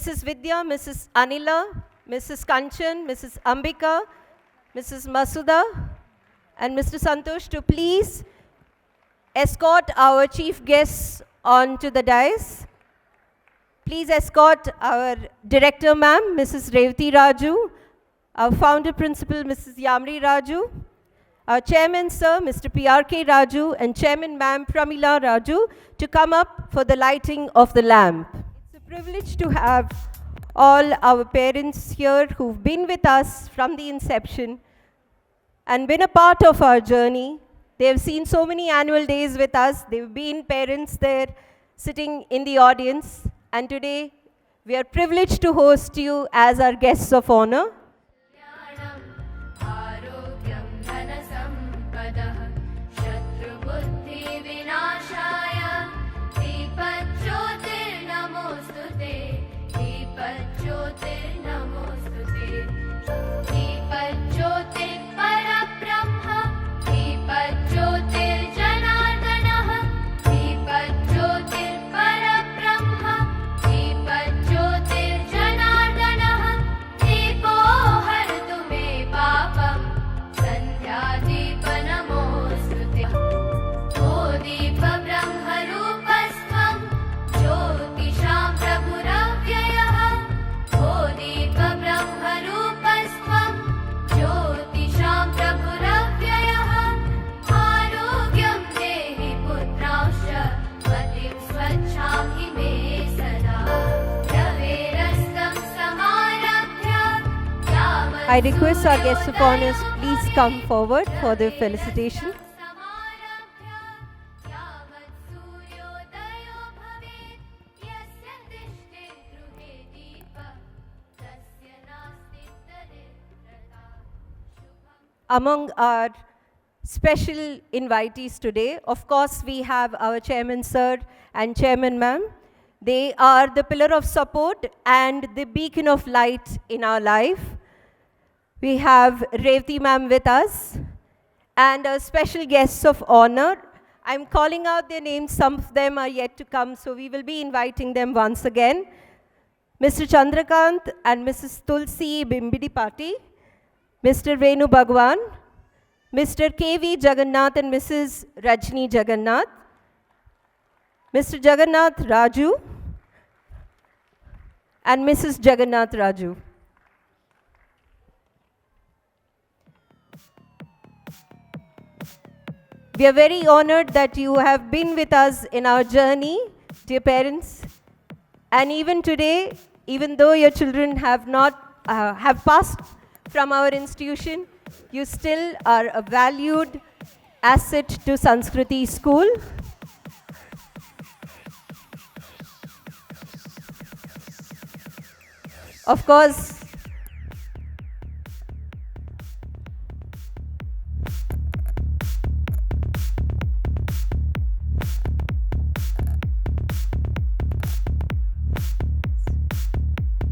Mrs. Vidya, Mrs. Anila, Mrs. Kanchan, Mrs. Ambika, Mrs. Masuda, and Mr. Santosh to please escort our chief guests onto the dais. Please escort our director ma'am, Mrs. Revati Raju, our founder principal, Mrs. Yamri Raju, our chairman sir, Mr. PRK Raju, and chairman ma'am, Pramila Raju, to come up for the lighting of the lamp. It's a privilege to have all our parents here who've been with us from the inception and been a part of our journey. They've seen so many annual days with us. They've been parents there sitting in the audience. And today, we are privileged to host you as our guests of honor. I request our guests of honors please come forward for the felicitation. Among our special invitees today, of course, we have our chairman sir and chairman ma'am. They are the pillar of support and the beacon of light in our life. We have Revati ma'am with us and our special guests of honor. I'm calling out their names, some of them are yet to come, so we will be inviting them once again. Mr. Chandrakant and Mrs. Tulsi Bimbidipati, Mr. Venu Bhagwan, Mr. KV Jagannath and Mrs. Rajni Jagannath, Mr. Jagannath Raju, and Mrs. Jagannath Raju. We are very honored that you have been with us in our journey, dear parents. And even today, even though your children have passed from our institution, you still are a valued asset to Sanskriti School. Of course,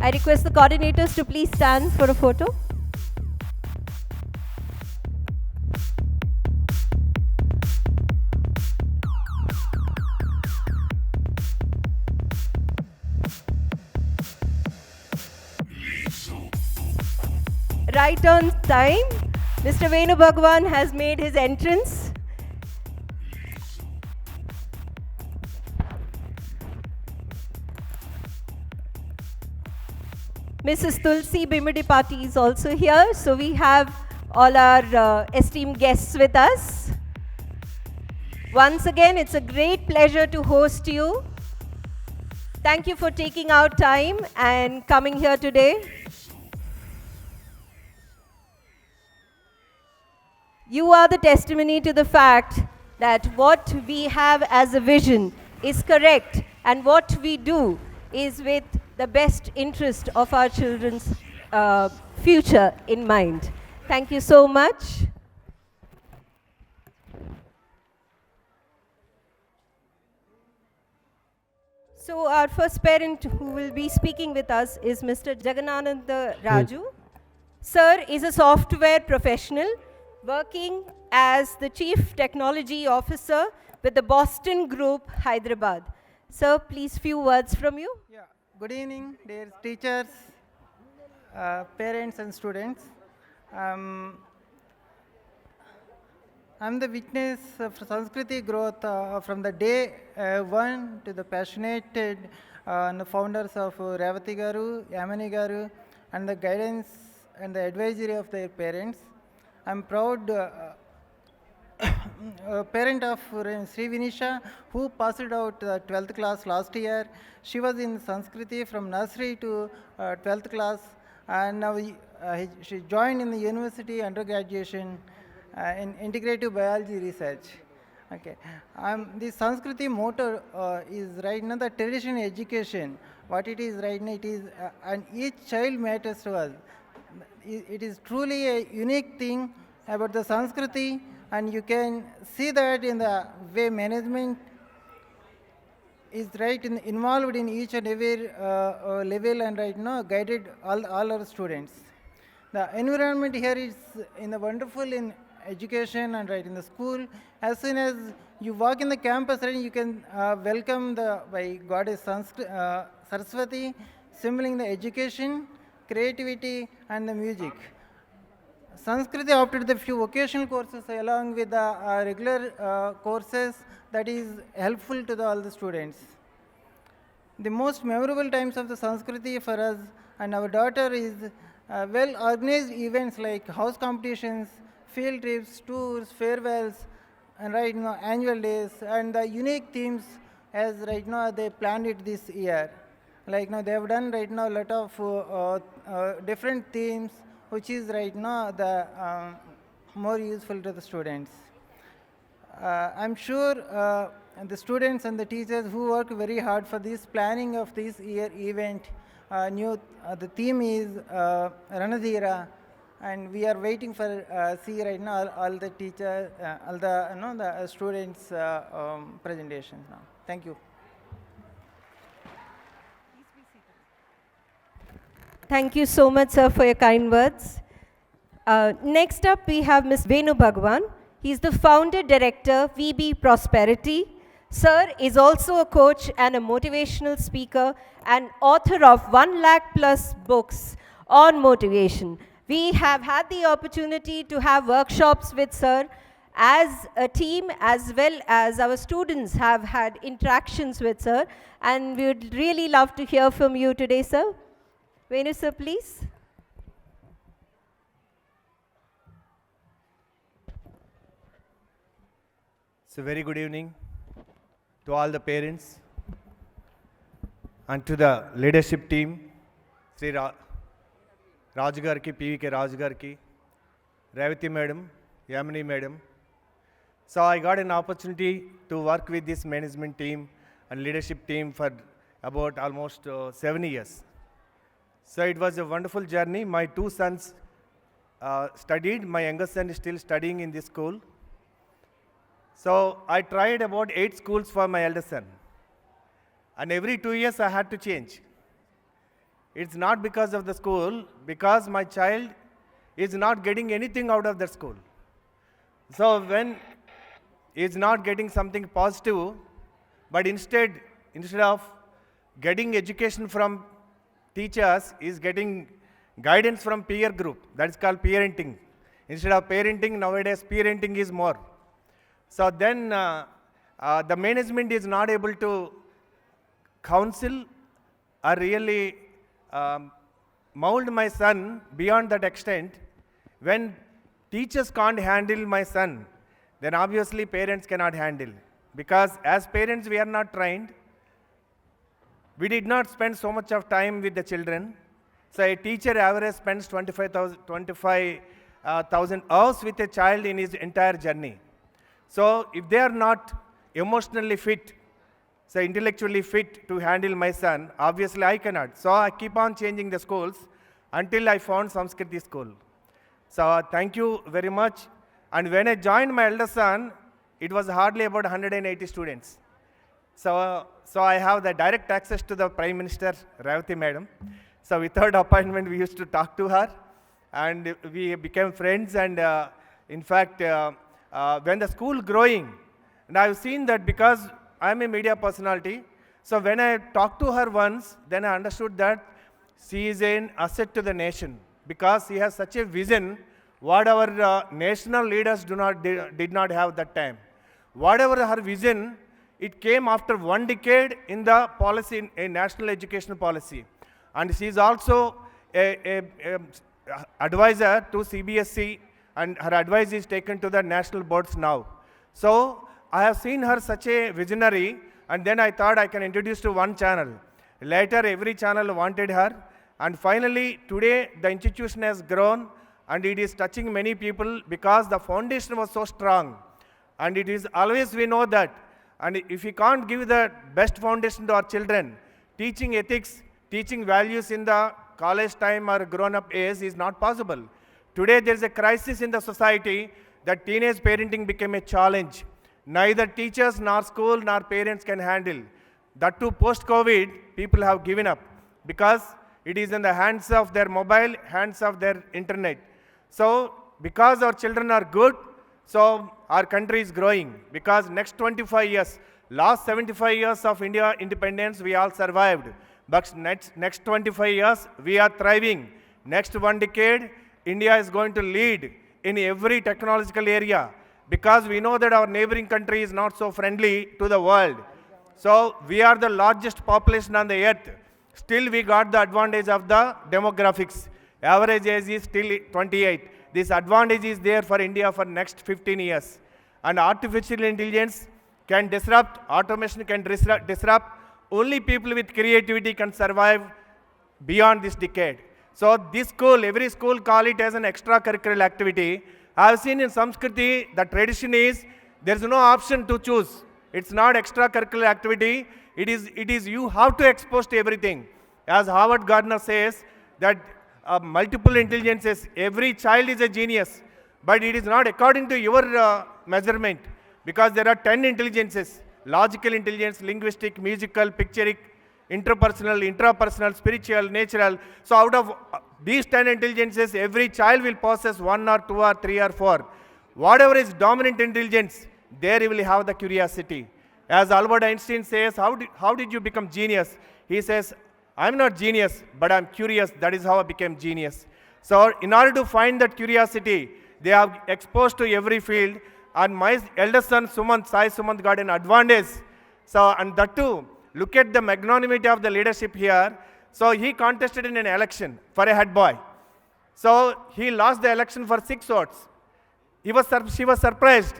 I request the coordinators to please stand for a photo. Right on time, Mr. Venu Bhagwan has made his entrance. Mrs. Tulsi Bimbidipati is also here, so we have all our esteemed guests with us. Once again, it's a great pleasure to host you. Thank you for taking out time and coming here today. You are the testimony to the fact that what we have as a vision is correct and what we do is with the best interest of our children's future in mind. Thank you so much. So our first parent who will be speaking with us is Mr. Jagannananda Raju. Sir is a software professional working as the Chief Technology Officer with the Boston Group, Hyderabad. Sir, please few words from you. Yeah. Good evening, dear teachers, parents, and students. Um, I'm the witness of Sanskriti growth from the day one to the passionate and the founders of Revati Garu, Yamani Garu, and the guidance and the advisory of their parents. I'm proud parent of Sri Vinisha, who passed out 12th class last year. She was in Sanskriti from nursery to 12th class, and now she joined in the university undergraduation in integrative biology research. Okay, the Sanskriti motto is right now the traditional education. What it is right now, it is, and each child matters to us. It is truly a unique thing about the Sanskriti, and you can see that in the way management is involved in each and every level and right now guided all our students. The environment here is in the wonderful in education and right in the school. As soon as you walk in the campus, right, you can welcome the by goddess Saraswati, symboling the education, creativity, and the music. Sanskriti opted the few vocational courses along with the regular courses that is helpful to all the students. The most memorable times of the Sanskriti for us and our daughter is well organized events like house competitions, field trips, tours, farewells, and right now annual days, and the unique themes as right now they planned it this year. Like now they have done right now a lot of different themes, which is right now the more useful to the students. I'm sure the students and the teachers who work very hard for this planning of this year event. The theme is Ranadhira, and we are waiting for see right now all the teachers, all the the students' presentations now. Thank you. Thank you so much, sir, for your kind words. Next up, we have Ms. Venu Bhagwan. He is the founder director, VB Prosperity. Sir is also a coach and a motivational speaker and author of 1 lakh plus books on motivation. We have had the opportunity to have workshops with sir as a team, as well as our students have had interactions with sir, and we would really love to hear from you today, sir. Venu sir, please. So very good evening to all the parents and to the leadership team, Sri Raj Garki, PVK Raj Garki, Revati Madam, Yamini Madam. So I got an opportunity to work with this management team and leadership team for about almost 7 years. So it was a wonderful journey. My two sons studied. My youngest son is still studying in this school. So I tried about 8 schools for my eldest son. And every 2 years I had to change. It's not because of the school, because my child is not getting anything out of that school. So when he is not getting something positive, but instead of getting education from teachers, is getting guidance from peer group. That is called parenting. Instead of parenting, nowadays parenting is more. So then the management is not able to counsel or really mold my son beyond that extent. When teachers can't handle my son, then obviously parents cannot handle. Because as parents we are not trained. We did not spend so much of time with the children. So a teacher average spends 25,000 hours with a child in his entire journey. So if they are not emotionally fit, so intellectually fit to handle my son, obviously I cannot. So I keep on changing the schools until I found Sanskriti school. So thank you very much. And when I joined my elder son, it was hardly about 180 students. So I have the direct access to the Prime Minister, Revati Madam. So without appointment, we used to talk to her, and we became friends. And in fact, when the school growing, and I've seen that because I'm a media personality, So when I talked to her once, then I understood that she is an asset to the nation because she has such a vision what our national leaders did not have that time. Whatever her vision, it came after 1 decade in the policy, a national education policy. And she is also a advisor to CBSE, and her advice is taken to the national boards now. So I have seen her such a visionary, and then I thought I can introduce to one channel. Later, every channel wanted her, and finally, today the institution has grown, and it is touching many people because the foundation was so strong. And it is always, we know that, and if we can't give the best foundation to our children, teaching ethics, teaching values in the college time or grown-up age is not possible. Today there is a crisis in the society that teenage parenting became a challenge. Neither teachers nor school nor parents can handle. That too post-COVID, people have given up because it is in the hands of their mobile, hands of their internet. So because our children are good, so our country is growing because next 25 years, last 75 years of India independence, we all survived. But next 25 years, we are thriving. Next 1 decade, India is going to lead in every technological area because we know that our neighboring country is not so friendly to the world. So we are the largest population on the earth. Still, we got the advantage of the demographics. Average age is still 28. This advantage is there for India for next 15 years. And artificial intelligence can disrupt, automation can disrupt. Only people with creativity can survive beyond this decade. So this school, every school call it as an extracurricular activity. I have seen in Samskriti, the tradition is, there is no option to choose. It's not extracurricular activity. It is you have to expose to everything. As Howard Gardner says, that multiple intelligences, every child is a genius, but it is not according to your measurement, because there are 10 intelligences: logical intelligence, linguistic, musical, pictoric, interpersonal, intrapersonal, spiritual, natural. So out of these 10 intelligences, every child will possess 1 or 2 or 3 or 4. Whatever is dominant intelligence, there you will have the curiosity. As Albert Einstein says, how did you become genius? He says, I'm not genius, but I'm curious. That is how I became genius. So in order to find that curiosity, they are exposed to every field. And my eldest son, Sai Sumant, got an advantage. So, and that too, look at the magnanimity of the leadership here. So he contested in an election for a head boy. So he lost the election for 6 votes. She was surprised.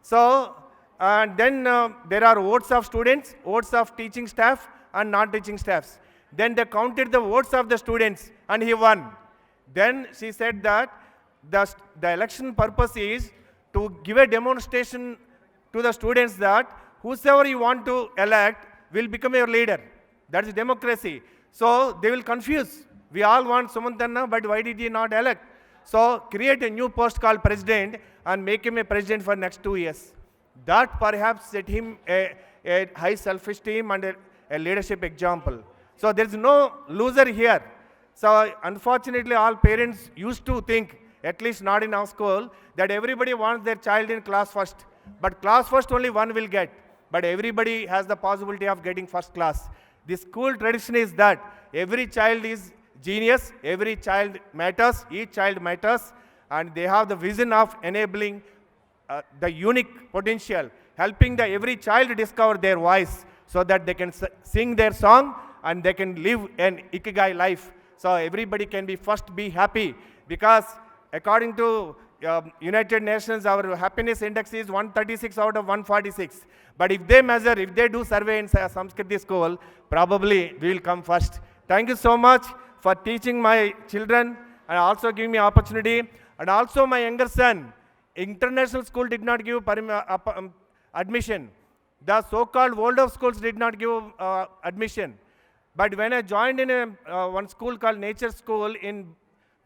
So, and then there are votes of students, votes of teaching staff and non-teaching staffs. Then they counted the votes of the students and he won. Then she said that the election purpose is to give a demonstration to the students that whosoever you want to elect will become your leader. That is democracy. So they will confuse. We all want Sumantanna, but why did he not elect? So create a new post called president and make him a president for next 2 years. That perhaps set him a high self-esteem and a leadership example. So there is no loser here. So unfortunately, all parents used to think, at least not in our school, that everybody wants their child in class first. But class first only one will get. But everybody has the possibility of getting first class. The school tradition is that every child is genius, every child matters, each child matters, and they have the vision of enabling the unique potential, helping every child discover their voice so that they can sing their song and they can live an ikigai life. So everybody can be happy, because according to United Nations, our happiness index is 136 out of 146. But if they do survey in Samskriti school, probably we will come first. Thank you so much for teaching my children and also giving me opportunity. And also my younger son, international school did not give admission. The so-called Waldorf schools did not give admission. But when I joined in one school called Nature School in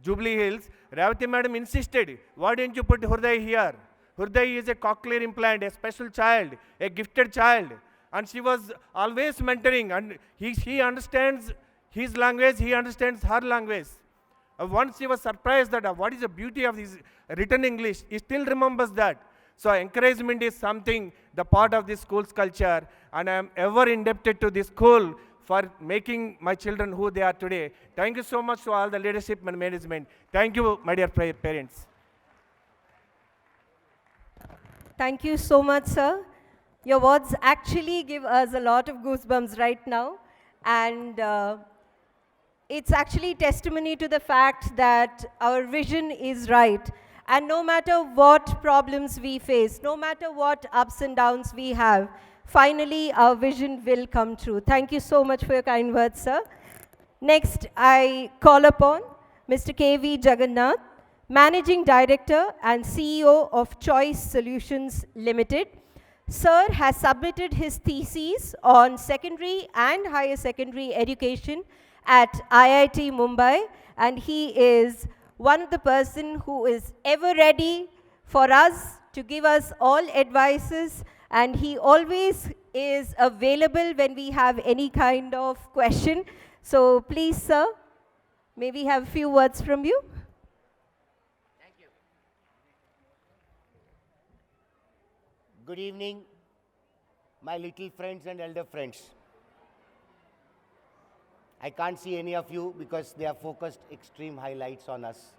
Jubilee Hills, Revati madam insisted, why didn't you put Hurday here? Hurday is a cochlear implant, a special child, a gifted child. And she was always mentoring, and he understands his language, he understands her language. Once she was surprised that what is the beauty of his written English, he still remembers that. So encouragement is something the part of this school's culture, and I am ever indebted to this school for making my children who they are today. Thank you so much to all the leadership and management. Thank you, my dear parents. Thank you so much, sir. Your words actually give us a lot of goosebumps right now. And it's actually testimony to the fact that our vision is right. And no matter what problems we face, no matter what ups and downs we have, finally our vision will come true. Thank you so much for your kind words, sir. Next, I call upon Mr. K.V. Jagannath, Managing Director and CEO of Choice Solutions Limited. Sir has submitted his thesis on secondary and higher secondary education at IIT Mumbai, and he is one of the person who is ever ready for us to give us all advices, and he always is available when we have any kind of question. So please, sir, may we have a few words from you? Good evening, my little friends and elder friends. I can't see any of you because they have focused extreme highlights on us.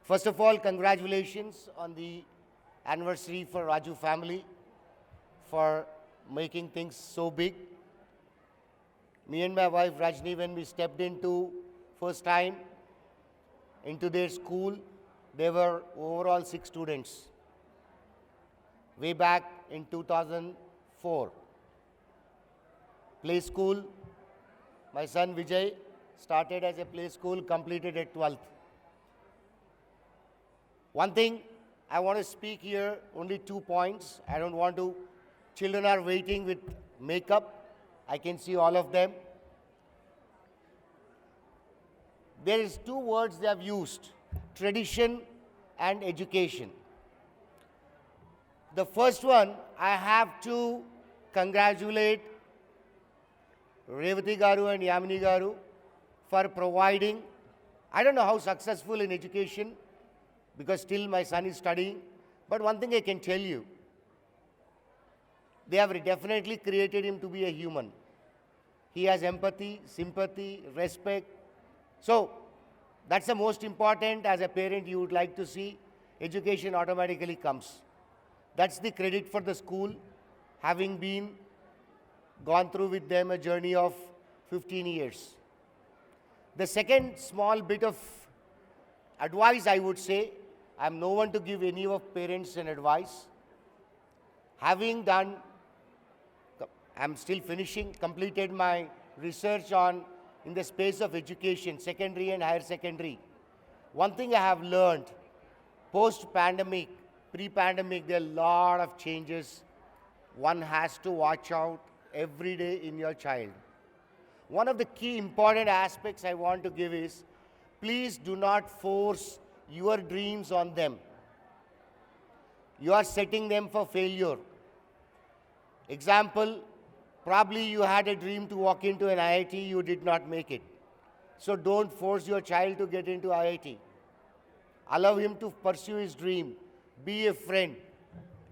First of all, congratulations on the anniversary for Raju family for making things so big. Me and my wife Rajni, when we stepped into first time into their school, there were overall 6 students. Way back in 2004. Play school, my son Vijay started as a play school, completed at 12th. One thing I want to speak here, only 2 points. I don't want to, children are waiting with makeup. I can see all of them. There is 2 words they have used, tradition and education. The first one, I have to congratulate Revati Garu and Yamini Garu for providing, I don't know how successful in education, because still my son is studying, but one thing I can tell you, they have definitely created him to be a human. He has empathy, sympathy, respect. So, that's the most important. As a parent, you would like to see education automatically comes. That's the credit for the school, having gone through with them a journey of 15 years. The second small bit of advice I would say, I'm no one to give any of parents an advice. Having done, I'm still finishing, completed my research in the space of education, secondary and higher secondary. One thing I have learned, post-pandemic, pre-pandemic, there are a lot of changes. One has to watch out every day in your child. One of the key important aspects I want to give is, please do not force your dreams on them. You are setting them for failure. Example, probably you had a dream to walk into an IIT, you did not make it. So don't force your child to get into IIT. Allow him to pursue his dream. Be a friend.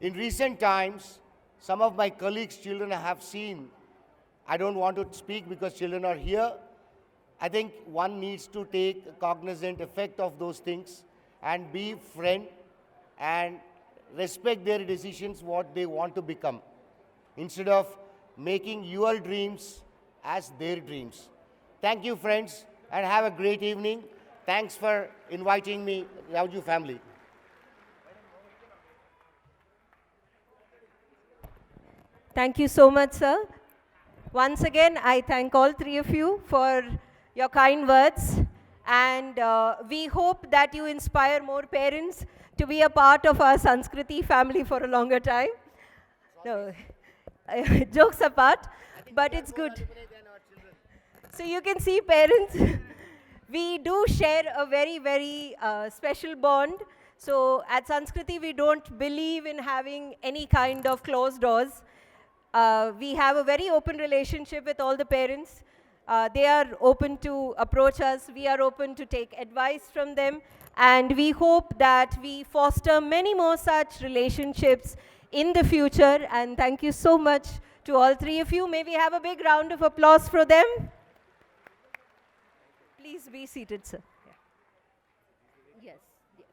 In recent times, some of my colleagues' children have seen, I don't want to speak because children are here. I think one needs to take a cognizant effect of those things and be friend and respect their decisions, what they want to become, instead of making your dreams as their dreams. Thank you, friends, and have a great evening. Thanks for inviting me, Raju family. Thank you so much, sir. Once again, I thank all 3 of you for your kind words, and we hope that you inspire more parents to be a part of our Sanskriti family for a longer time. No, jokes apart, but it's good. So you can see, parents, we do share a very, very special bond. So at Sanskriti, we don't believe in having any kind of closed doors. We have a very open relationship with all the parents. They are open to approach us. We are open to take advice from them. And we hope that we foster many more such relationships in the future. And thank you so much to all three of you. May we have a big round of applause for them? Please be seated, sir. Yes, yes,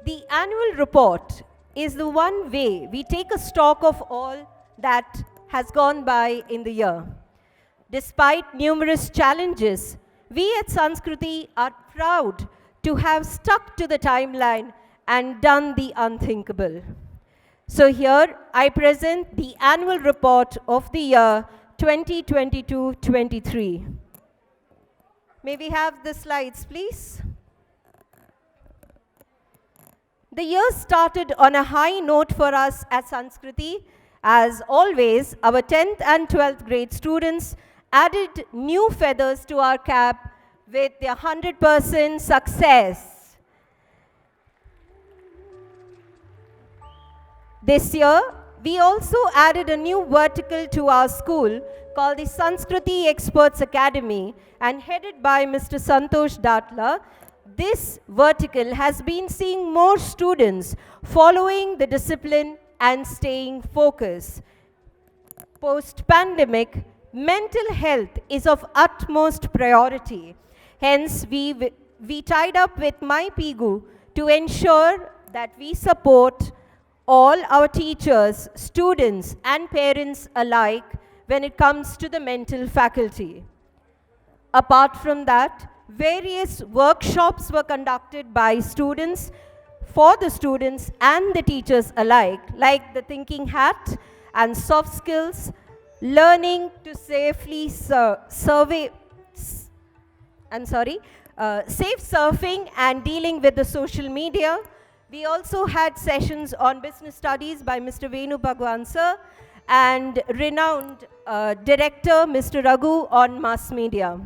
this way. The annual report is the one way we take a stock of all that has gone by in the year. Despite numerous challenges, we at Sanskriti are proud to have stuck to the timeline and done the unthinkable. So here I present the annual report of the year 2022-23. May we have the slides, please? The year started on a high note for us at Sanskriti. As always, our 10th and 12th grade students added new feathers to our cap with their 100% success. This year, we also added a new vertical to our school called the Sanskriti Experts Academy and headed by Mr. Santosh Datla. This vertical has been seeing more students following the discipline and staying focused. Post-pandemic, mental health is of utmost priority. Hence, we tied up with MyPigu to ensure that we support all our teachers, students, and parents alike when it comes to the mental faculty. Apart from that, various workshops were conducted by students for the students and the teachers alike, like the thinking hat and soft skills, learning to safely safe surfing and dealing with the social media. We also had sessions on business studies by Mr. Venu Bhagwan sir and renowned director Mr. Raghu on mass media.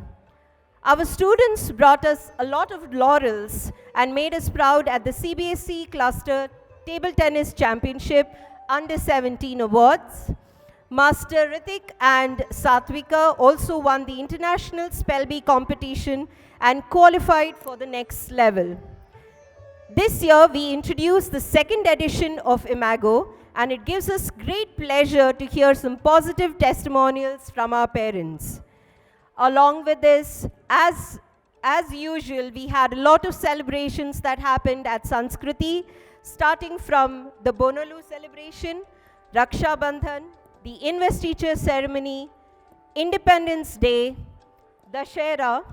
Our students brought us a lot of laurels and made us proud at the CBSE Cluster Table Tennis Championship Under 17 Awards. Master Ritik and Satvika also won the International Spell Bee competition and qualified for the next level. This year, we introduced the second edition of Imago, and it gives us great pleasure to hear some positive testimonials from our parents. Along with this, as usual, we had a lot of celebrations that happened at Sanskriti, starting from the Bonolu celebration, Raksha Bandhan, the investiture ceremony, Independence Day, Dashera,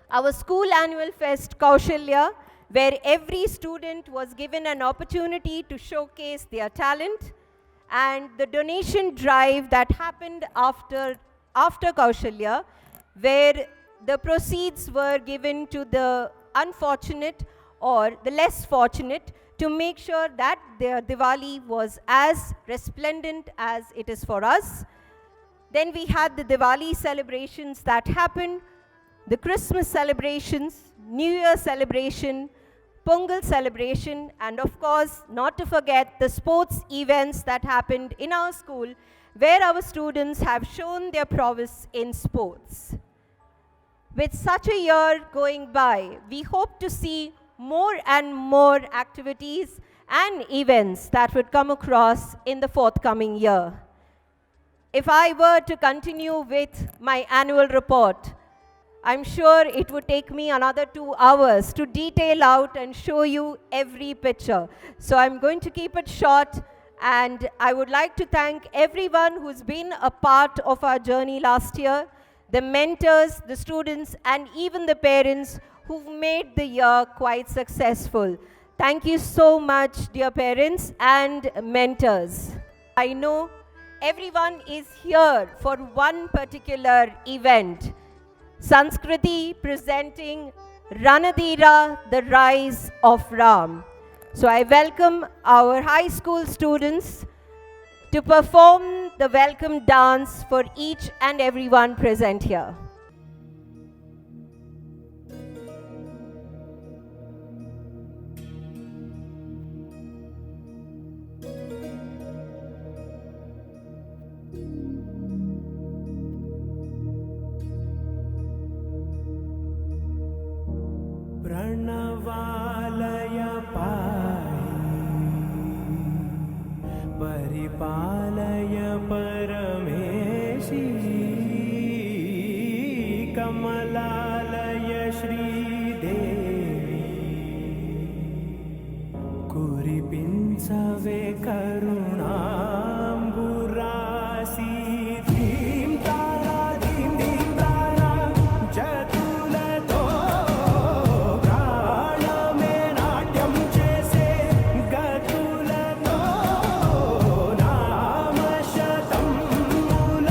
our school annual fest Kaushalya, where every student was given an opportunity to showcase their talent, and the donation drive that happened after Kaushalya, where the proceeds were given to the unfortunate or the less fortunate to make sure that their Diwali was as resplendent as it is for us. Then we had the Diwali celebrations that happened, the Christmas celebrations, New Year celebration, Pongal celebration, and of course, not to forget the sports events that happened in our school, where our students have shown their prowess in sports. With such a year going by, we hope to see more and more activities and events that would come across in the forthcoming year. If I were to continue with my annual report, I'm sure it would take me another 2 hours to detail out and show you every picture. So I'm going to keep it short, and I would like to thank everyone who's been a part of our journey last year, the mentors, the students, and even the parents who've made the year quite successful. Thank you so much, dear parents and mentors. I know everyone is here for one particular event. Sanskriti presenting Ranadira, the Rise of Ram. So I welcome our high school students to perform the welcome dance for each and everyone present here. Pranam परिपालय परमेशी Kamalalaya Sridevi कुरिपिंचवे करुणांबुरासी धीम तारा धीम धीम तारा जतुलतो प्राणमे नाट्यं చేసే గతులతో నామశతం మూల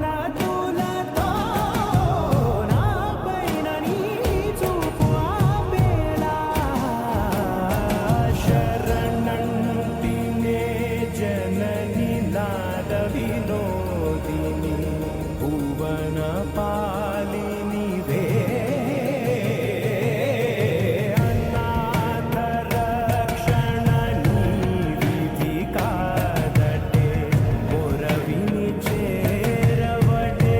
నతులతో నాపైన నీ చూపు ఆపేలా శరణంటినే జనని నాద వినోదిని భువన పాలిని వే అనాథ రక్షణ నీ విధి కాదటే మొరవిని చేరవటే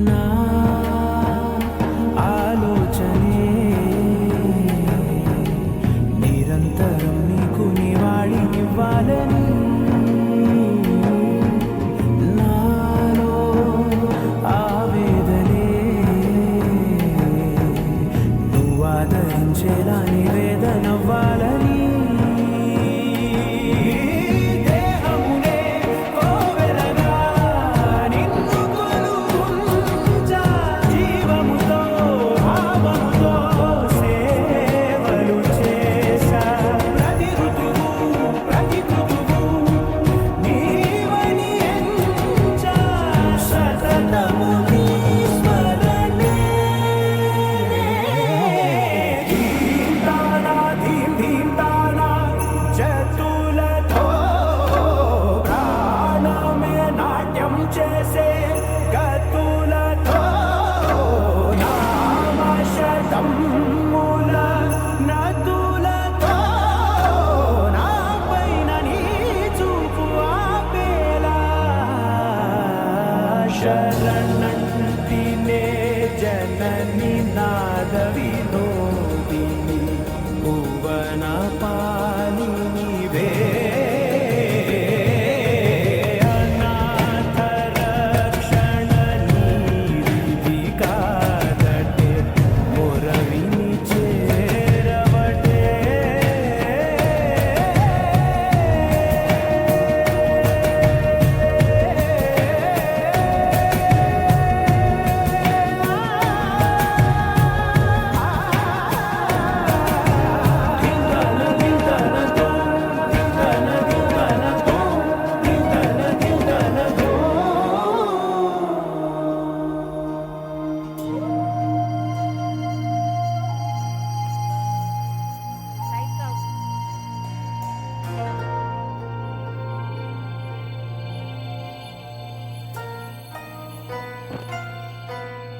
నా ఆలోచనే నిరంతరం నీకు నివాళినివ్వాలని నాలో ఆవేదనే నువ్వు ఆదరించేలా నివేదనవ్వాలని దేహమునే కోవెలగా నిన్ను కొలువుంచా జీవముతో భావముతో సేవలు చేశా ప్రతి ఋతువు ప్రతి ఋతువు నీవని ఎంచా సతతము నీ స్మరణే ధీం తానా ధీం ధీం తానా జతులతో ప్రాణమే నాట్యం చేసే గతులతో నామశతం మూల నతులతో నాపైన నీ చూపు ఆపేలా శరణంటినే జనని నాద వినోదిని భువన పాలిని వే అనాథ రక్షణ నీ విధి కాదటే మొరవిని చేరవటే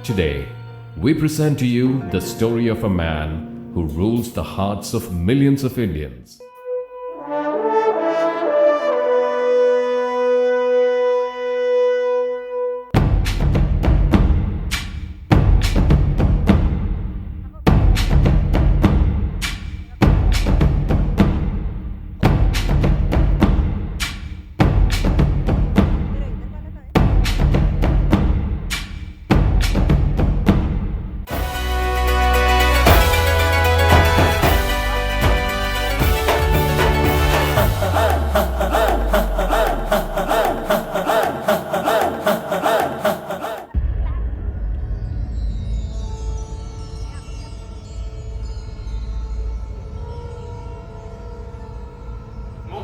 Today, we present to you the story of a man who rules the hearts of millions of Indians.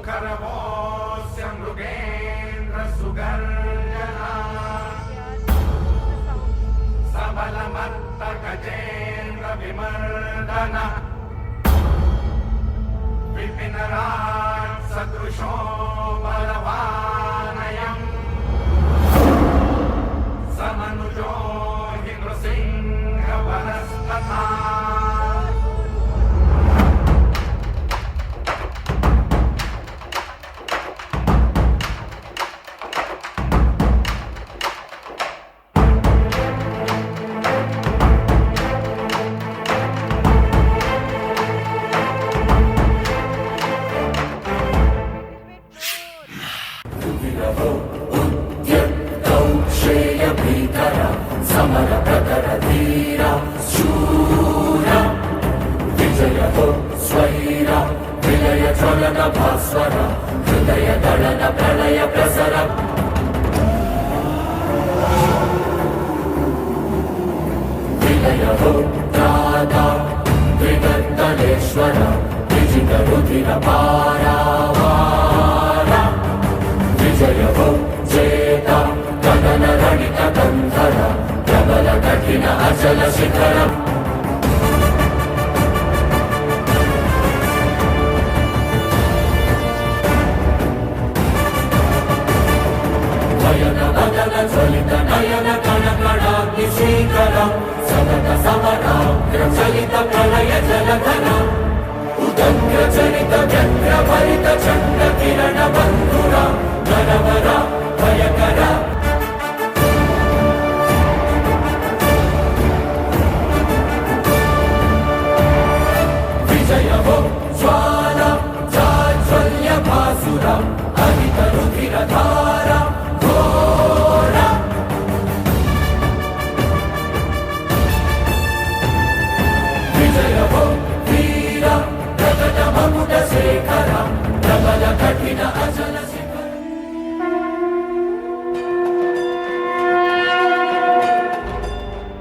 मुखरवोऽस्य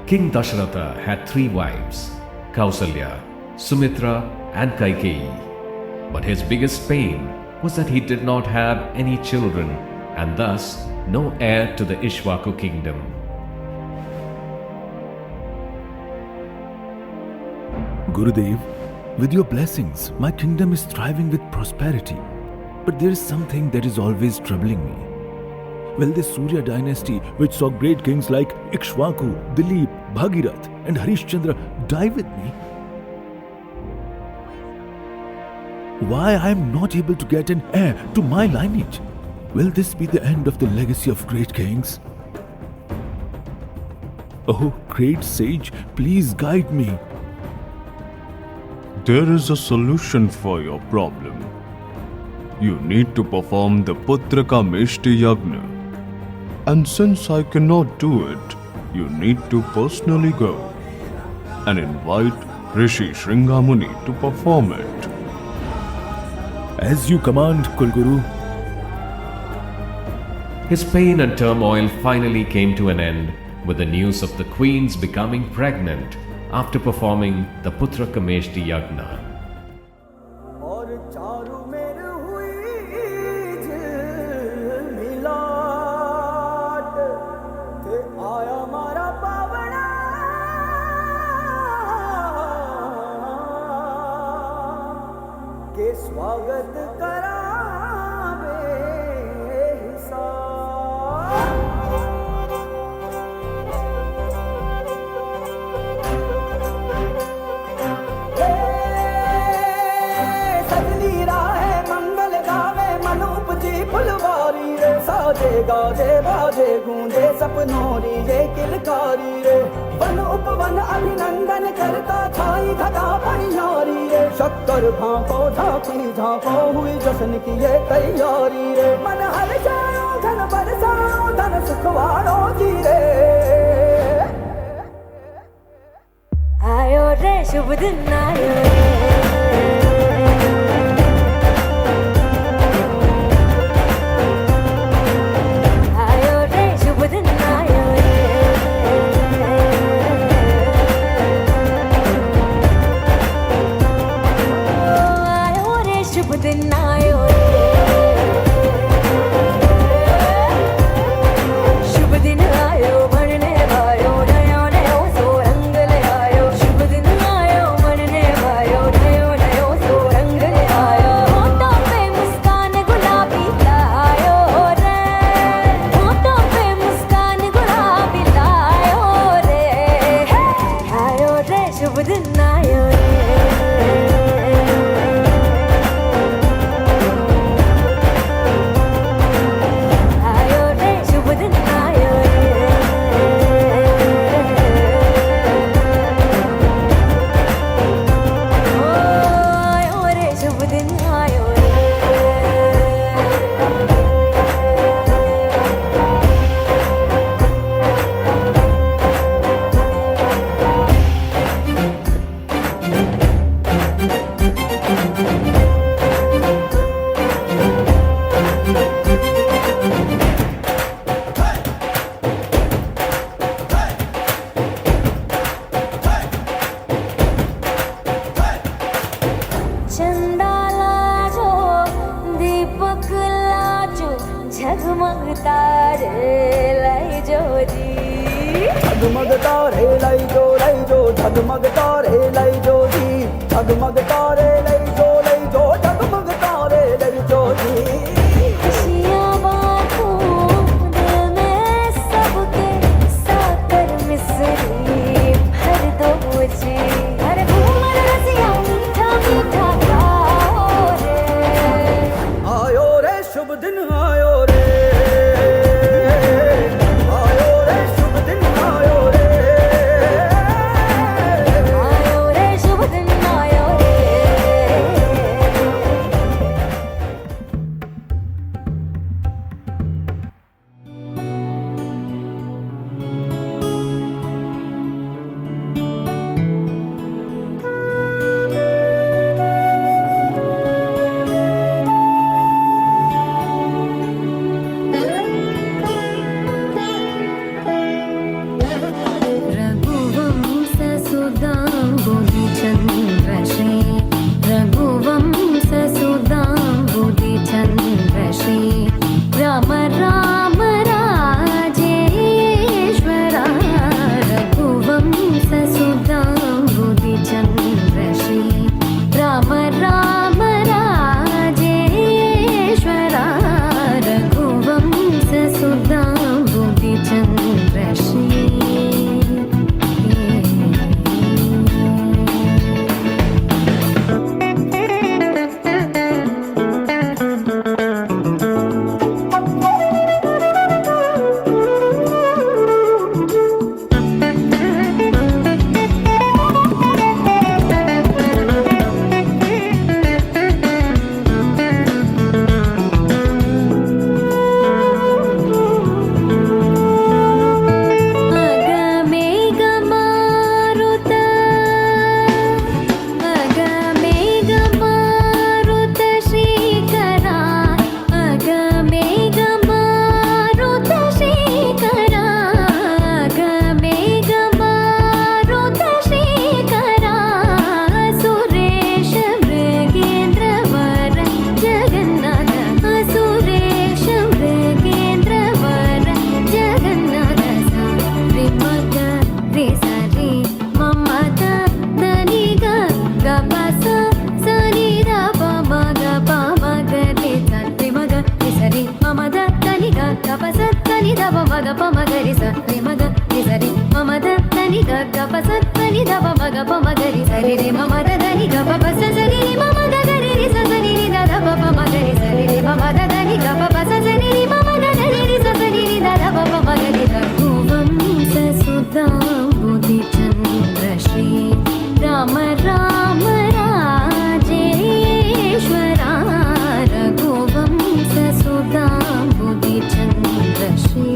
King Dasharatha had 3 wives, Kausalya, Sumitra and Kaikeyi. But his biggest pain was that he did not have any children and thus no heir to the Ishwaku kingdom. Gurudev, with your blessings, my kingdom is thriving with prosperity. But there is something that is always troubling me. Will this Surya dynasty, which saw great kings like Ikshwaku, Dilip, Bhagirath and Harishchandra die with me? Why I am not able to get an heir to my lineage? Will this be the end of the legacy of great kings? Oh, great sage, please guide me. There is a solution for your problem. You need to perform the Putraka Meshti Yagna. And since I cannot do it, you need to personally go and invite Rishi Shringamuni to perform it. As you command, Kulguru. His pain and turmoil finally came to an end with the news of the queens becoming pregnant after performing the Putra Kameshti Yagna. स्वागत करावे सजनी राहे मंगल गावे मनूप जी फुलवारी रे साजे गाजे बाजे गूंजे सपनों री ये किलकारी रे वन उपवन अभिनंदन करता छाई धगा पनियारी रे शक्कर भांको झांकी झांको हुई जश्न की ये तैयारी रे मन हर जाओ धन बरसाओ धन सुखवाड़ो की रे आयो रे शुभ दिन आयो रे तारे लाई जो जी झगमग तारे लाई जो झगमग तारे लाई जो जी झगमग तारे लाई जो झगमग तारे लाई जो जी खुशियाँ बांटूं दिल में सबके साकर मिसरी भर दो मुझे अरे घूमर रसिया मीठा मीठा गाओ रे आयो रे शुभ दिन आयो रे आयो रे शुभ दिन आयो रे आयो रे शुभ दिन आयो रे Ram Ram Rajeshwara Raghuvansh सुदां बुद्धिचन्द्र Shri Ram Ram Rajeshwara Raghuvansh सुदां बुद्धिचन्द्र Shri Ram Ram Rajeshwara Raghuvansh सुदां बुद्धिचन्द्र Shri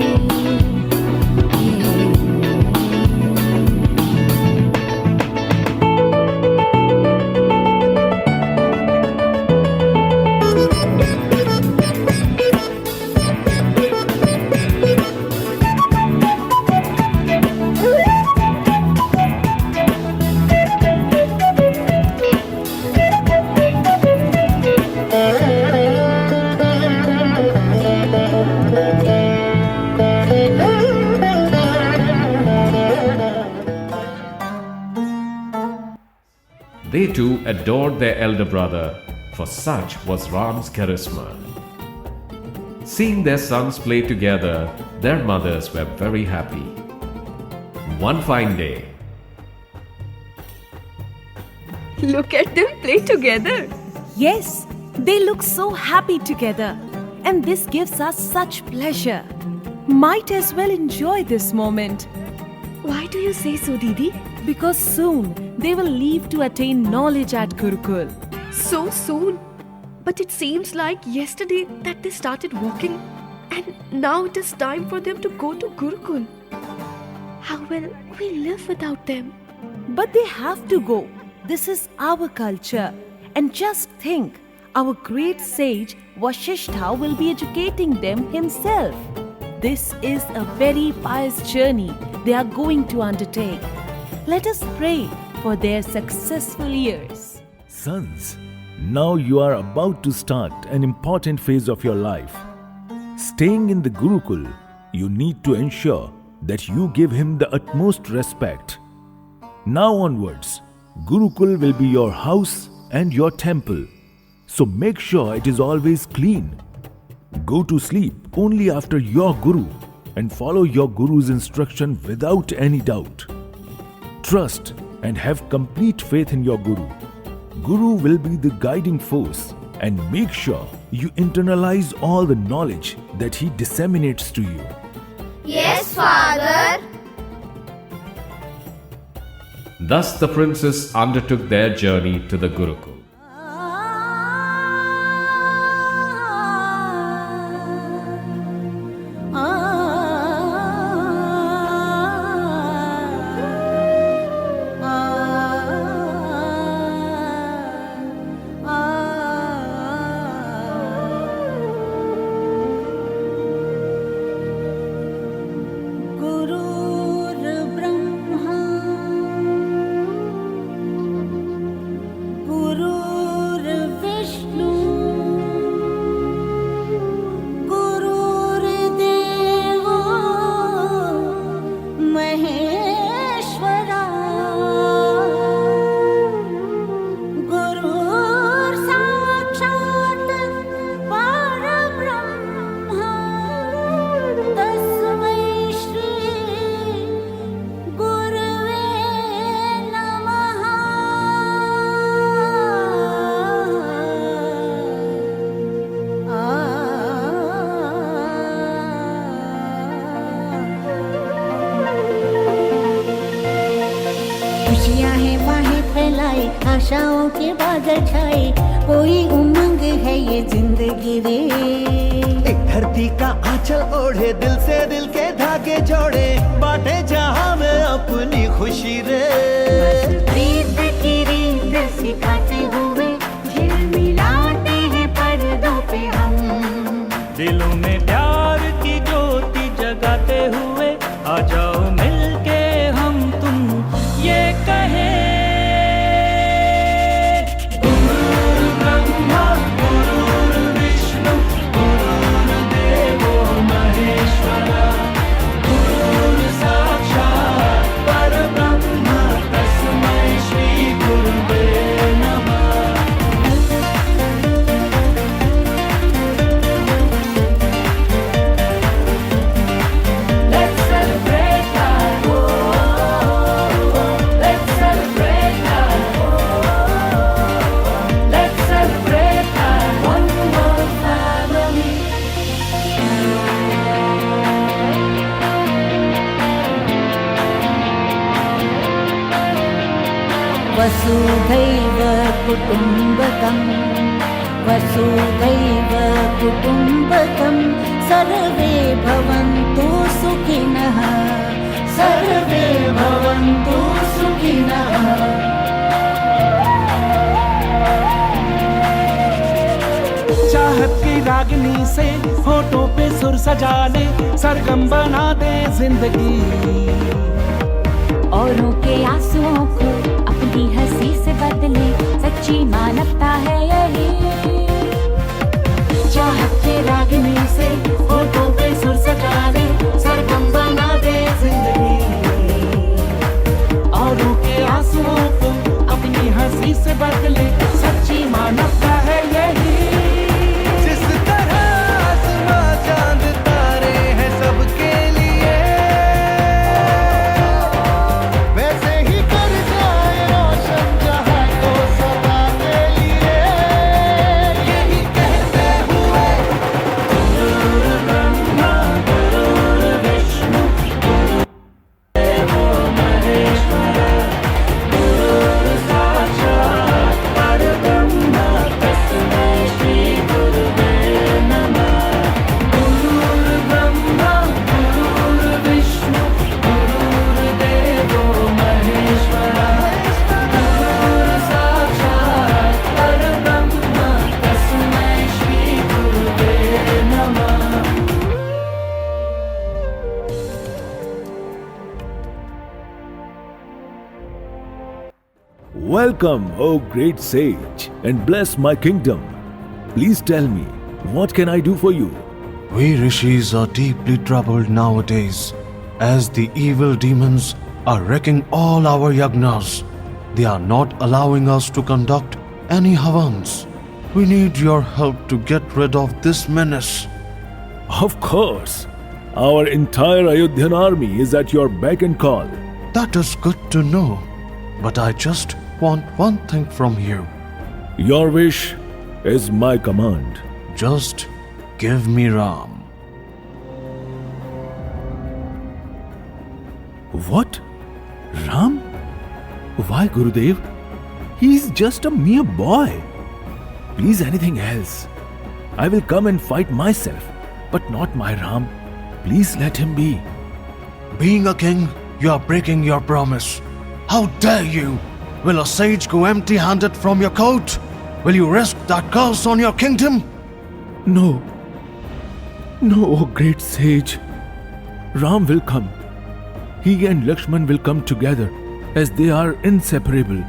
They too adored their elder brother, for such was Ram's charisma. Seeing their sons play together, their mothers were very happy. One fine day, Look at them play together. Yes, they look so happy together, and this gives us such pleasure. Might as well enjoy this moment, Why do you say so, Didi? because soon they will leave to attain knowledge at Gurukul. So soon. But it seems like yesterday that they started walking, and now it is time for them to go to Gurukul. How will we live without them? But they have to go. This is our culture. And just think, our great sage Vasishtha will be educating them himself. This is a very pious journey they are going to undertake. Let us pray for their successful years. Sons, now you are about to start an important phase of your life. Staying in the Gurukul, you need to ensure that you give him the utmost respect. Now onwards, Gurukul will be your house and your temple. So make sure it is always clean. Go to sleep only after your Guru and follow your Guru's instruction without any doubt. Trust and have complete faith in your Guru. Guru will be the guiding force, and make sure you internalize all the knowledge that he disseminates to you. Yes, Father. Thus the princes undertook their journey to the Gurukul. खुशियाँ हैं बाहें फैलाए, आशाओं के बादल छाए, कोई उमंग है ये जिंदगी रे। एक धरती का आंचल ओढ़े, दिल से दिल के धागे जोड़े, बांटे जहां में अपनी खुशी रे। प्रीत की रीत सिखाते हुए झिलमिलाते हैं पर्दों पे हम। दिलों में प्यार की ज्योति जगाते हुए आ जाओ मिलके हम तुम ये कहे। गुरु ब्रह्मा गुरु विष्णु गुरुर्देवो महेश्वरा, गुरु साक्षात् परब्रह्म तस्मै श्री गुरुवे नमः। Let's celebrate our let's celebrate let's celebrate our one world family. वसुधैव कुटुम्बकं वसुधैव कुटुम्बकं सर्वे भवन्तु सुखिनः सर्वे भवन्तु सुखिनः। चाहत की रागनी से होठों पे सुर सजा ले, सरगम बना दे जिंदगी। औरों के आंसुओं को अपनी हंसी से बदले, सच्ची मानवता है यही। चाहत के रागनी से होठों पे सुर सजा ले, सरगम बना दे जिंदगी। औरों के आंसुओं को अपनी हंसी से बदले, सच्ची मानवता है यही। जिस तरह आसमां चांद तारे हैं सबके लिए, वैसे ही कर जाए रोशन जहां को सदा के लिए। यही कहते हुए गुरु ब्रह्मा गुरु विष्णु गुरुदेवो महेश्वरा, गुरु साक्षात् परब्रह्म तस्मै श्री गुरुवे नमः। गुरु ब्रह्मा गुरु विष्णु गुरुदेवो महेश्वरा, गुरु साक्षात् परब्रह्म तस्मै श्री गुरुवे नमः। Welcome, O great sage, and bless my kingdom. Please tell me, what can I do for you? We rishis are deeply troubled nowadays, as the evil demons are wrecking all our yagnas. They are not allowing us to conduct any havans. We need your help to get rid of this menace. Of course. Our entire Ayodhyan army is at your beck and call. That is good to know. But I just want one thing from you. Your wish is my command. Just give me Ram. What? Ram? Why, Gurudev? He is just a mere boy. Please, anything else. I will come and fight myself, but not my Ram. Please let him be. Being a king, you are breaking your promise. How dare you? Will a sage go empty-handed from your court? Will you risk that curse on your kingdom? No. No, O great sage. Ram will come. He and Lakshman will come together, as they are inseparable.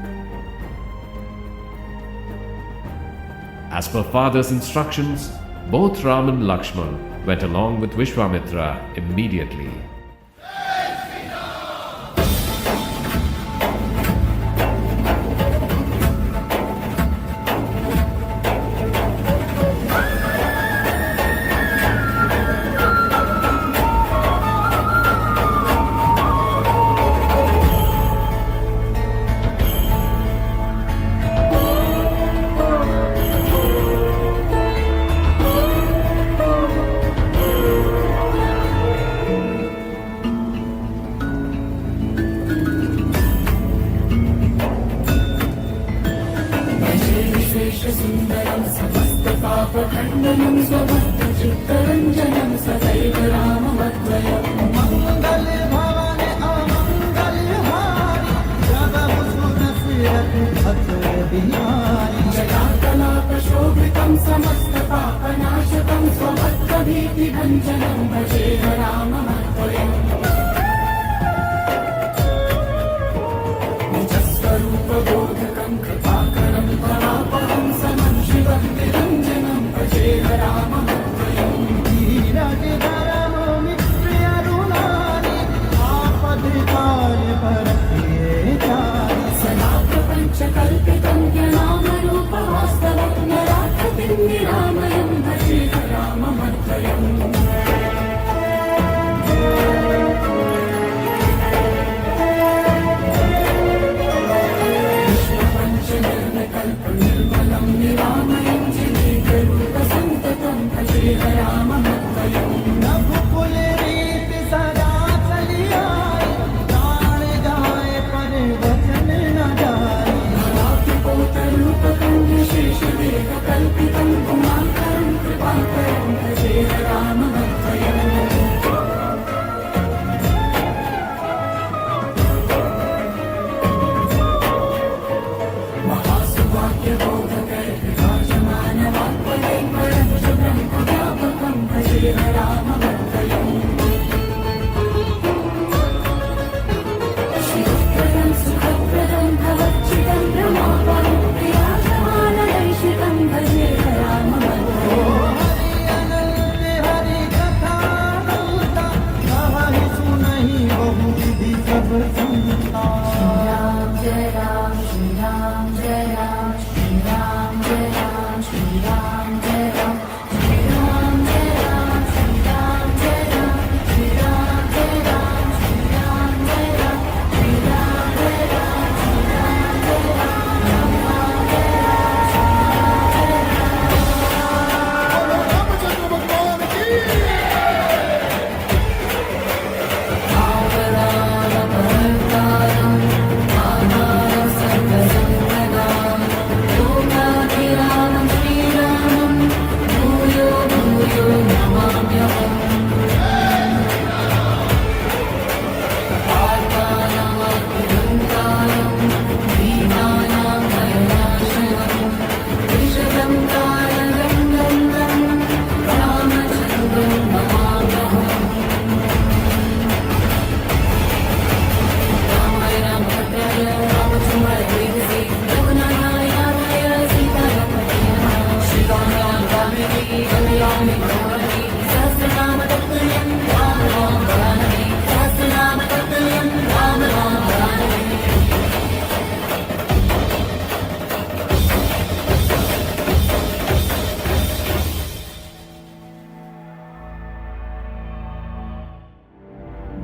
As per father's instructions, both Ram and Lakshman went along with Vishwamitra immediately.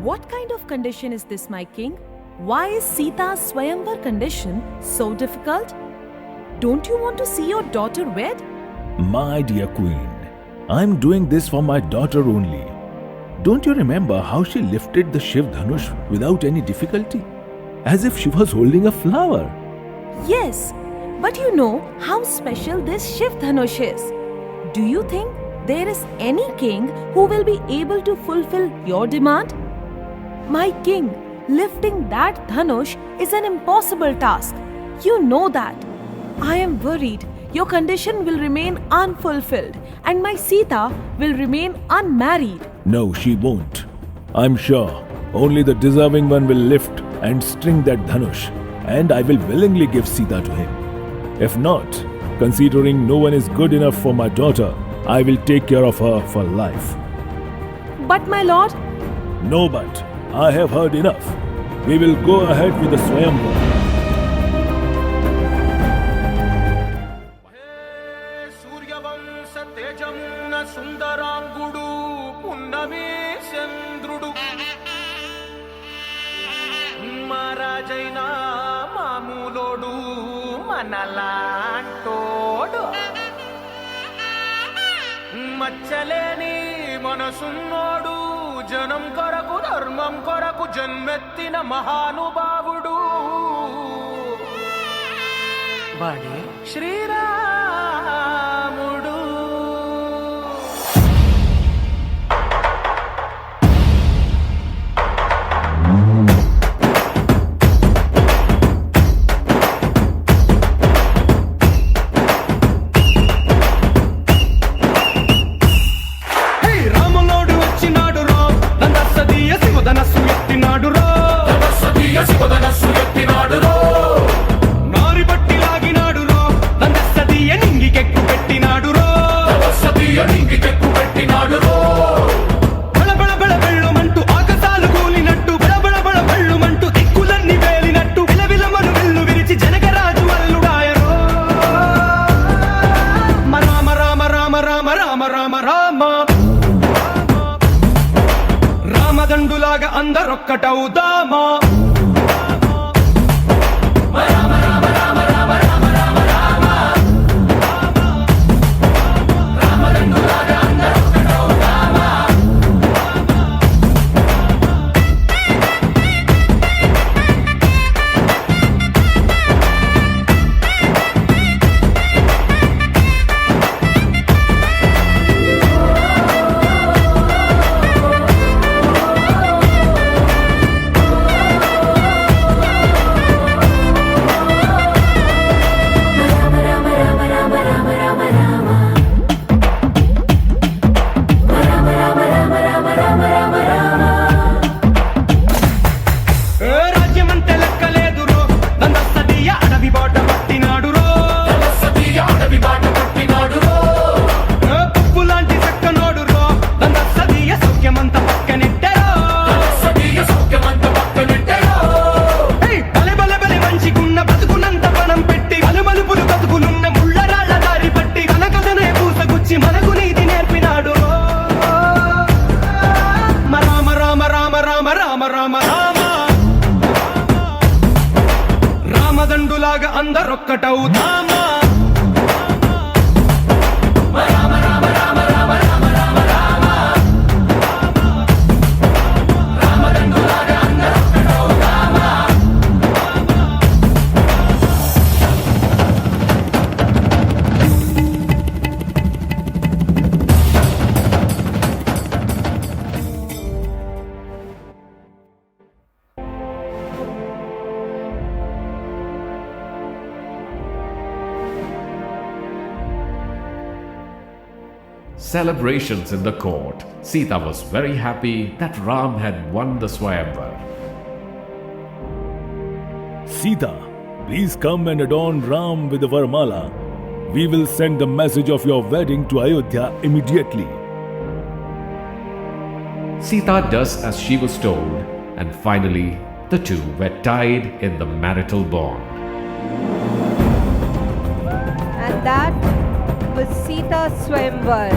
What kind of condition is this, my king? Why is Sita's Swayamvar condition so difficult? Don't you want to see your daughter wed? My dear queen, I'm doing this for my daughter only. Don't you remember how she lifted the Shiv Dhanush without any difficulty? As if she was holding a flower. Yes, but you know how special this Shiv Dhanush is. Do you think there is any king who will be able to fulfill your demand? My king, lifting that Dhanush is an impossible task. You know that. I am worried your condition will remain unfulfilled and my Sita will remain unmarried. No, she won't. I'm sure only the deserving one will lift and string that Dhanush, and I will willingly give Sita to him. If not, considering no one is good enough for my daughter, I will take care of her for life. But my lord, No but, I have heard enough. We will go ahead with the Swayamvar. సూర్యవంశ తేజమున్న సుందరాంగుడు పున్నమి చంద్రుడు మహారాజైన మామూలోడు మనలాంటోడు మచ్చలేని మనసున్నోడు జనం కొరకు ధర్మం కొరకు జన్మెత్తిన మహానుభావుడు వాడే శ్రీరాముడు. రాములోడు వచ్చినాడు రో దండసదీయ శివధనస్సు ఎత్తినాడు రో శివధనస్సు ఎత్తినాడు రో నారి బట్టి లాగినాడు రో దండసదీయ నింగికెక్కు పెట్టినాడు రో నింగికెక్కు పెట్టినాడు రో బళబళ బళ బెళ్ళుమంటూ ఆకాశాలు కూలినట్టు బళబళ బళ బెళ్ళుమంటూ దిక్కులన్నీ వేలినట్టు విలవిలమను విల్లు విరిచి జనగరాజు అల్లుడాయరో రామ రామ రామ రామ రామ రామ రామ రామదండులాగా అందరొక్కటవుదామా రాజ్యమంటే లెక్కలేదు రో దండసదీయ అడవి బాట పట్టినాడు రో అడవి బాట పట్టినాడు రో పువ్వు లాంటి చక్కనోడు రో దండసదీయ సౌఖ్యమంత పక్కనెట్టరో సౌఖ్యమంత పక్కనెట్టరో బలె బలె బలె మంచిగున్న బతుకునంత పణం పెట్టి మలుమలుపులు బతుకులున్న ముళ్ళరాళ్ళ దారి పట్టి కనకదనే పూసగుచ్చి మనకు నీతి నేర్పినాడు రో Rama Rama Rama Rama Rama Rama Rama రామదండులాగా అందరొక్కటవుదామా Celebrations in the court. Sita was very happy that Ram had won the Swayamvar. Sita, please come and adorn Ram with the Varmala. We will send the message of your wedding to Ayodhya immediately. Sita does as she was told, and finally the two were tied in the marital bond. And that was Sita Swayamvar.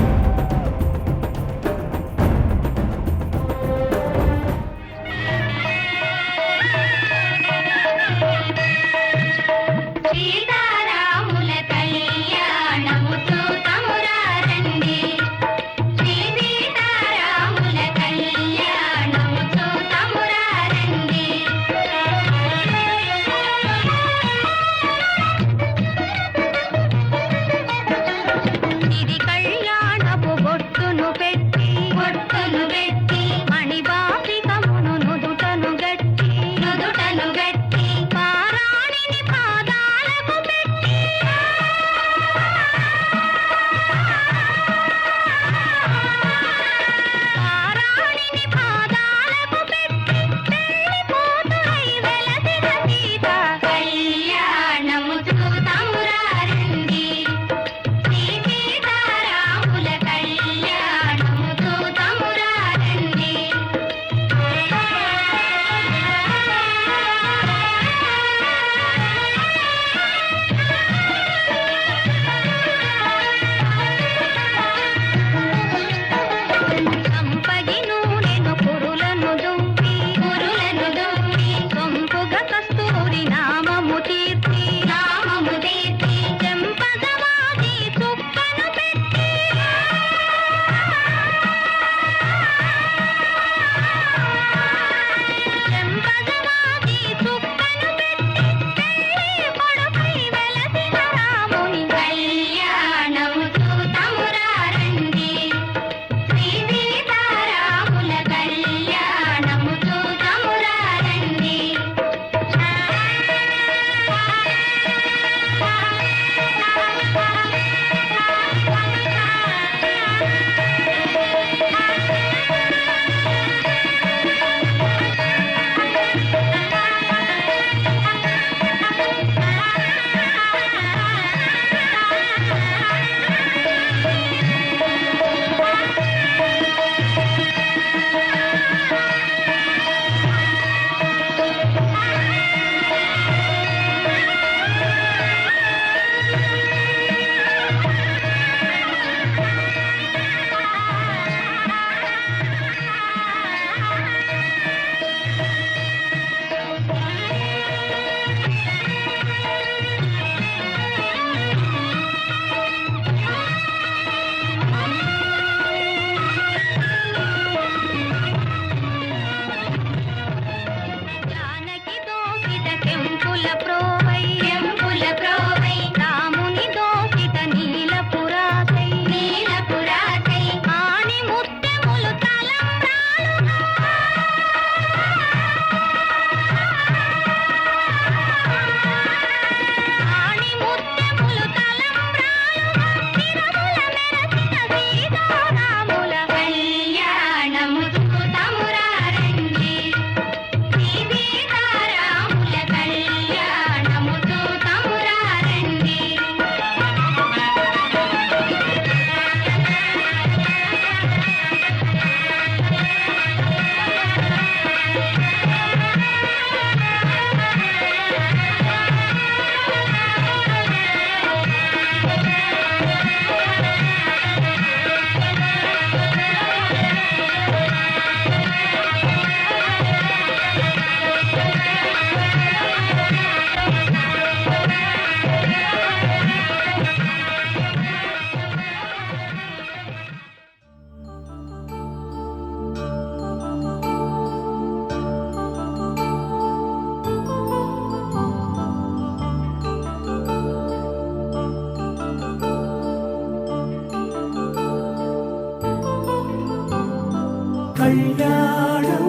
కళ్యాణం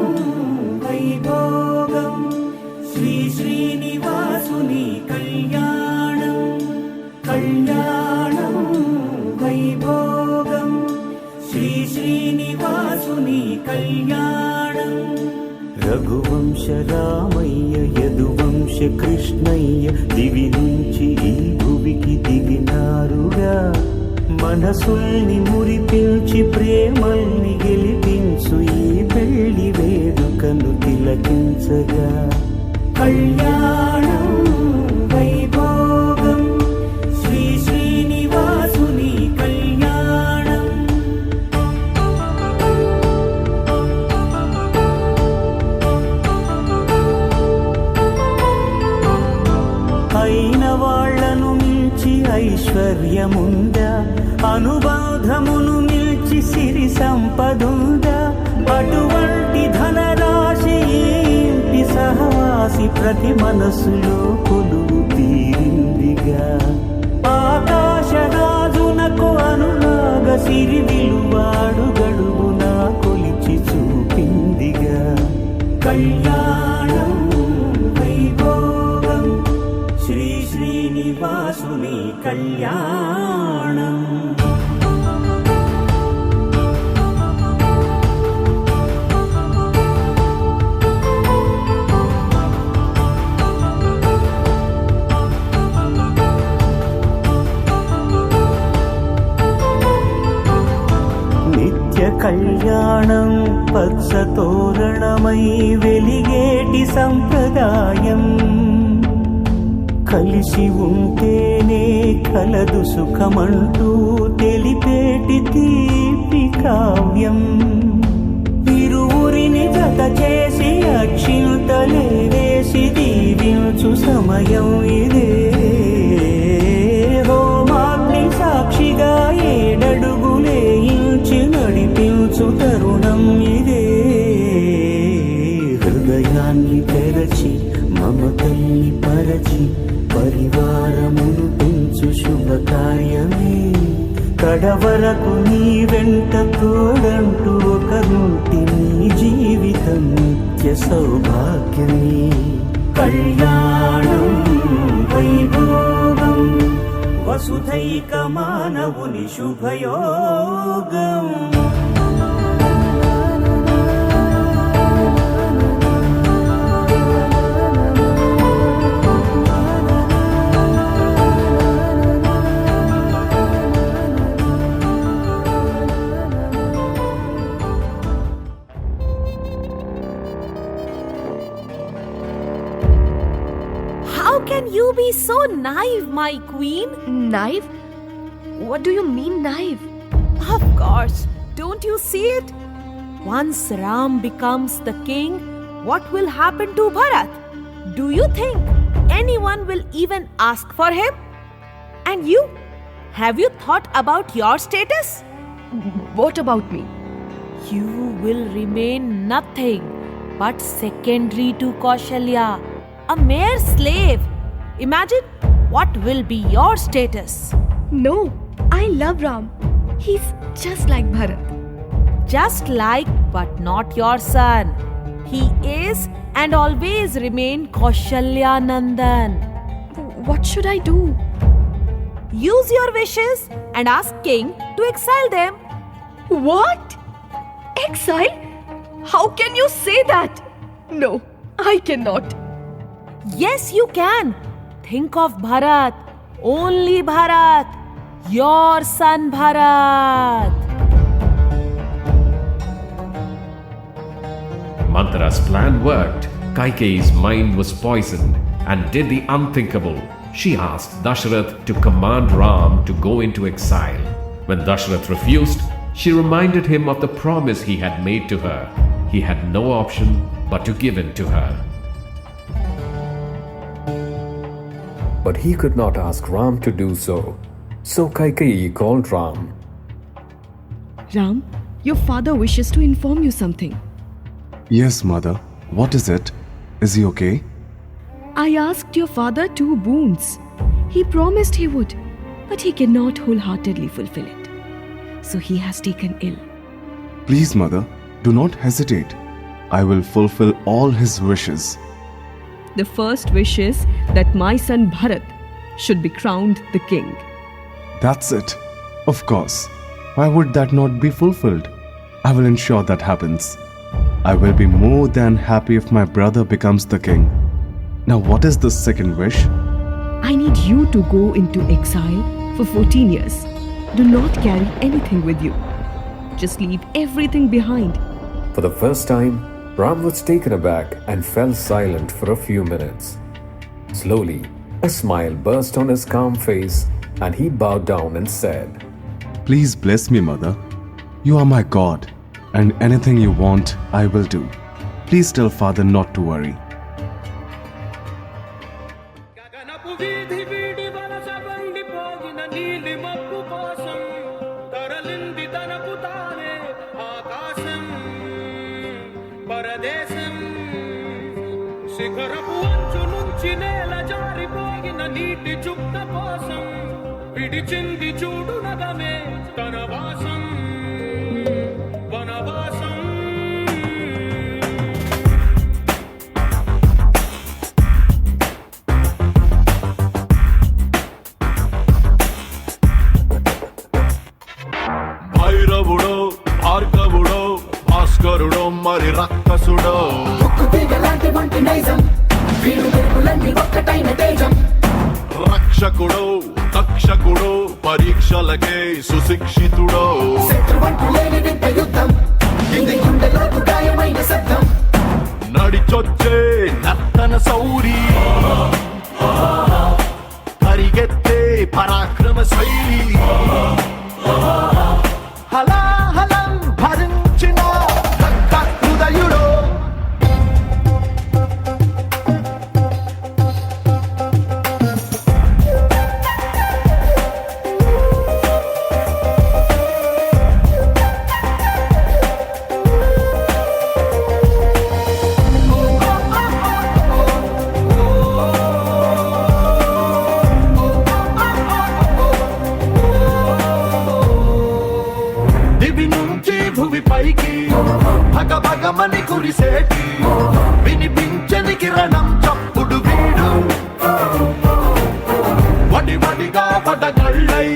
వైభోగం శ్రీ శ్రీనివాసుని కళ్యాణం కళ్యాణం వైభోగం శ్రీ శ్రీనివాసుని కళ్యాణం రఘువంశ రామయ్య యదువంశ కృష్ణయ్య దివి నుంచి ఈ భువికి దిగినారుగా మనసుల్ని మురిపించి ప్రేమల్ని గెలిపించు ఈ పెళ్లి వేడుకను తిలకించగా కళ్యాణం వైభోగం శ్రీ శ్రీనివాసుని కళ్యాణం అయిన వాళ్లను మించి ఐశ్వర్యముందా అనుబంధమును మిల్చి సిరి సంపదుందా అటువంటి ధనరాశి ఇంటి సహవాసి ప్రతి మనసులో కొలువు తీరిందిగా ఆకాశరాజునకు అనురాగ సిరి విలువాడు గడువునా కొలిచి చూపిందిగా కళ్యాణం వైభోగం శ్రీ శ్రీనివాసుని కళ్యాణం నిత్య కళ్యాణం పచ్చ తోరణమై వెలిగేటి సంప్రదాయం కలిసి ఉంటేనే కలదు సుఖమంటూ తెలిపేటి తీపి కావ్యం ఇరువురిని జత చేసి అక్షింతలే వేసి దీవించు సమయం ఇదే హోమాగ్ని సాక్షిగా ఏడడుగులే ఇంచి నడిపించు తరుణం ఇదే హృదయాన్ని తెరచి మమతల్ని పరచి పరివారమును పెంచు శుభకార్యమే కడవరకు నీ వెంట తోడంటూ ఒకరుంటి నీ జీవితం నిత్య సౌభాగ్యమే కళ్యాణం వైభోగం వసుధైక మానవుని శుభయోగం How can you be so naive, my queen? Naive? What do you mean, naive? Of course. Don't you see it? Once Ram becomes the king, what will happen to Bharat? Do you think anyone will even ask for him? And you? Have you thought about your status? What about me? You will remain nothing but secondary to Kaushalya, a mere slave. Imagine what will be your status. No, I love Ram. He's just like Bharat. Just like, but not your son. He is and always remain Kaushalya Nandan. What should I do? Use your wishes and ask king to exile them. What? Exile? How can you say that? No, I cannot. Yes, you can. Think of Bharat. Only Bharat. Your son Bharat. Manthara's plan worked. Kaikeyi's mind was poisoned and did the unthinkable. She asked Dasharath to command Ram to go into exile. When Dasharath refused, she reminded him of the promise he had made to her. He had no option but to give in to her. But he could not ask Ram to do so. So Kaikeyi called Ram. Ram, your father wishes to inform you something. Yes, mother. What is it? Is he okay? I asked your father 2 boons. He promised he would, but he cannot wholeheartedly fulfill it. So he has taken ill. Please, mother. Do not hesitate. I will fulfill all his wishes. The first wish is that my son Bharat should be crowned the king. That's it. Of course. Why would that not be fulfilled? I will ensure that happens. I will be more than happy if my brother becomes the king. Now, what is the second wish? I need you to go into exile for 14 years. Do not carry anything with you. Just leave everything behind. For the first time, Ram was taken aback and fell silent for a few minutes. Slowly, a smile burst on his calm face and he bowed down and said, Please bless me, mother. You are my God, and anything you want, I will do. Please tell father not to worry. విడిచింది చూడు నగమే తన వాసం వనవాసం భైరవుడో భార్గవుడో భాస్కరుడో మరి రక్కసుడో రక్షకుడో తక్షకుడో పరీక్షలకే సుశిక్షితుడో నడిచొచ్చే నర్తన సౌరి పరిగెత్తే పరాక్రమ శైలి హలాహలం భరించిన రక్త హృదయుడో భగభగమని కురిసేటి వినిపించని కిరణం చప్పుడు వీడు వడివడిగా పడగళ్ళై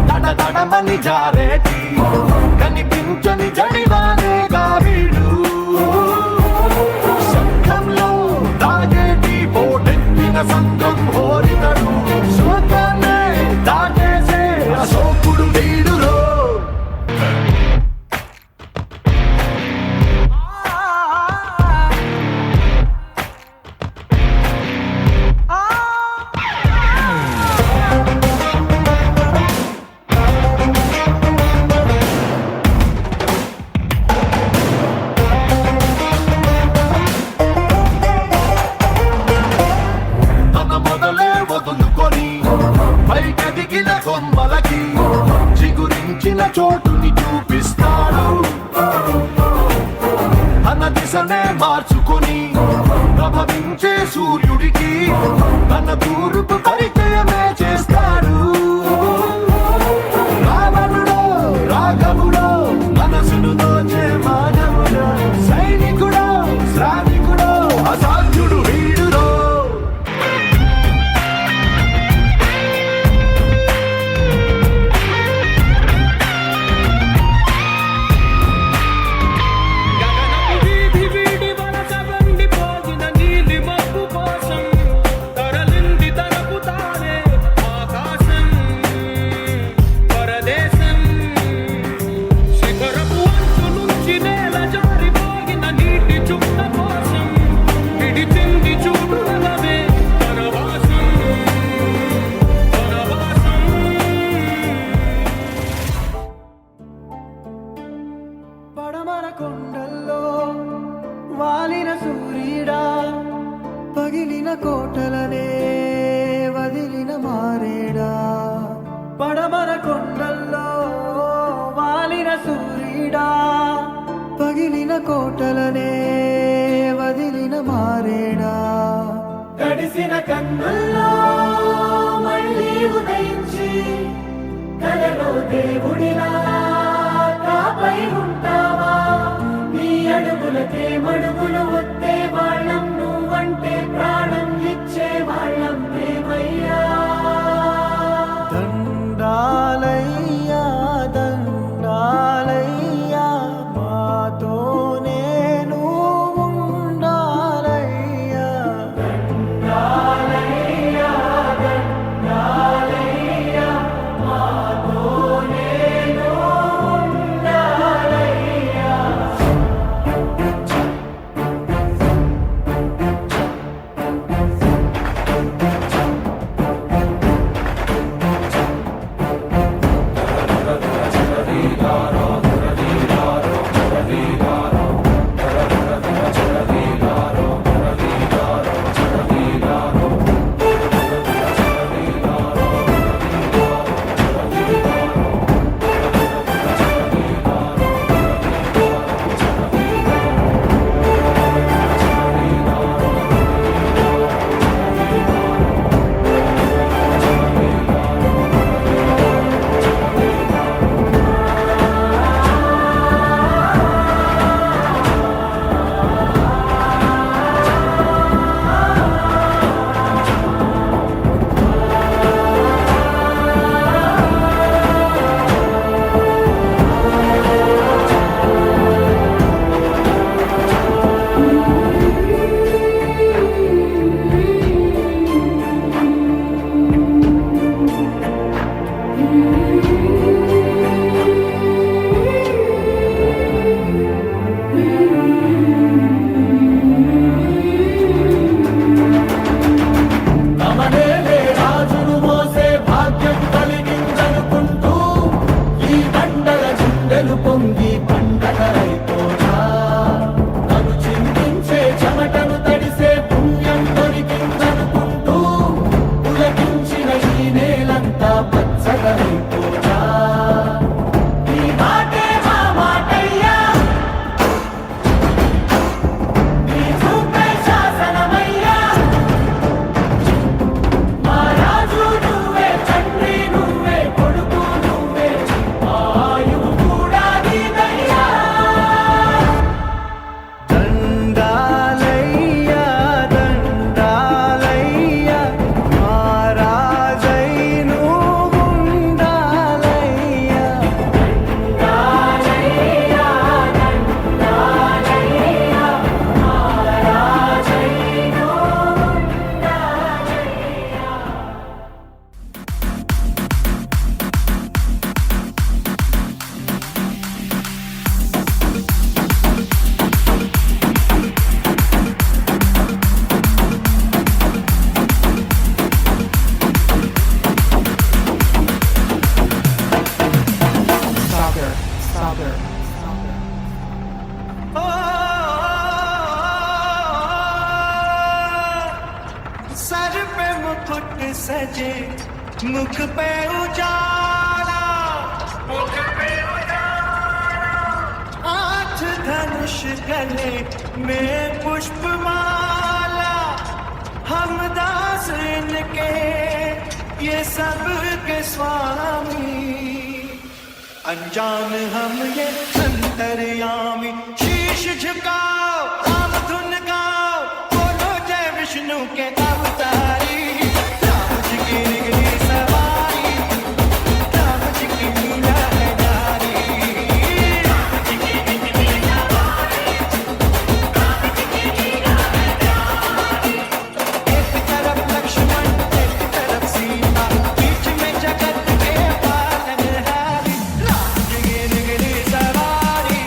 తడతడమని జారేటి కనిపించని జడివానేగా వీడు శబ్దంలో దాగేటి పోటెత్తిన సంఘం హోరితడు శోకాన్నే దాటేసే అశోకుడు వీడులో కొమ్మలకి చిగురించిన చోటుని చూపిస్తాడు తన దిశనే మార్చుకొని ప్రభవించే సూర్యుడికి తన తూర్పు పరిచయమే చేస్తాడు రావణుడో రాఘవుడో మనసును దోచే మానవుడో సైనికుడో శ్రామికుడో అసాధ్యుడు వీడురో వాలిన సూర్యుడా పగిలిన కోటలనే వదిలిన మారేడా పడమర కొండల్లో వాలిన సూర్యుడా పగిలిన కోటలనే వదిలిన మారేడా తడిసిన కన్నుల్లో మళ్ళీ ఉదయించి కలలో దేవుడిలా కాపై ఉంటావా పండగైపోనా నన్ను చింతించే చెమటను తడిసే పుణ్యం దొరికిందనుకుంటూ పులకించిన ఈ నేలంతా పచ్చగైపోనా నీ మాటే మా మాటయ్యా నీ చూపే శాసనమయ్యా మా రాజు నువ్వే తండ్రి నువ్వే కొడుకు నువ్వే ఆయువు కూడా నీదయ్యా దండాలయ్యా దండాలయ్యా మా రాజై నువ్వుండాలయ్యా దండాలయ్యా దండాలయ్యా మా రాజై నువ్వుండాలయ్యా सर पे मुकुट सजे मुख पे उजाला आठ धनुष गले में पुष्पमाला हम दास इनके ये सब के स्वामी अनजान हम ये अंतर्यामी शीश झुकाओ राम धुन गाओ बोलो जय विष्णु के अवतारी राम जी की निगली सवारी राम जी की लीला है नारी राम जी की निगली सवारी राम जी की लीला है नारी एक तरफ लक्ष्मण एक तरफ सीता बीच में जगत के पालनहारी राम जी की निगली सवारी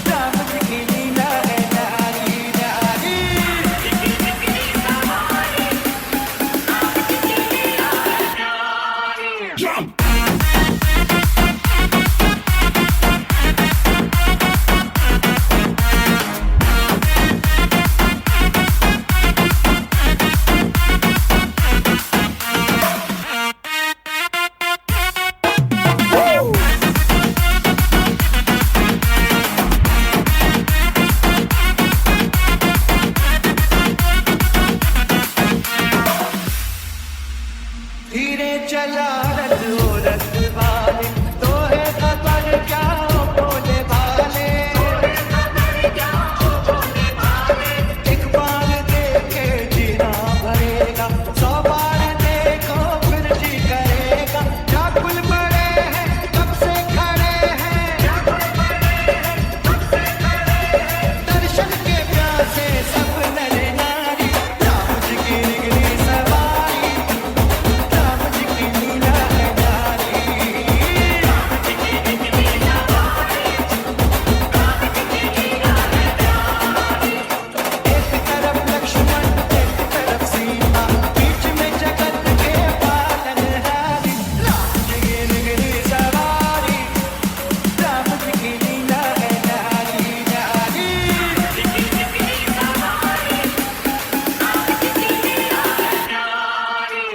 राम जी की लीला है नारी नारी धीरे चला रथ ओ रथ वाले तो है खबर क्या ओ बोले वाले एक बार देखे जीना भरेगा 100 बार देखो फिर जी करेगा व्याकुल बड़े हैं कब से खड़े हैं दर्शन के प्यासे सब नर नारी राम जी की निगली सवारी राम जी की लीला है नारी राम जी की निगली सवारी राम जी की लीला है नारी एक तरफ लक्ष्मण एक तरफ सीता बीच में जगत के पालनहारी राम जी की निगली सवारी राम जी की लीला है नारी नारी राम जी की निगली सवारी राम जी की लीला है नारी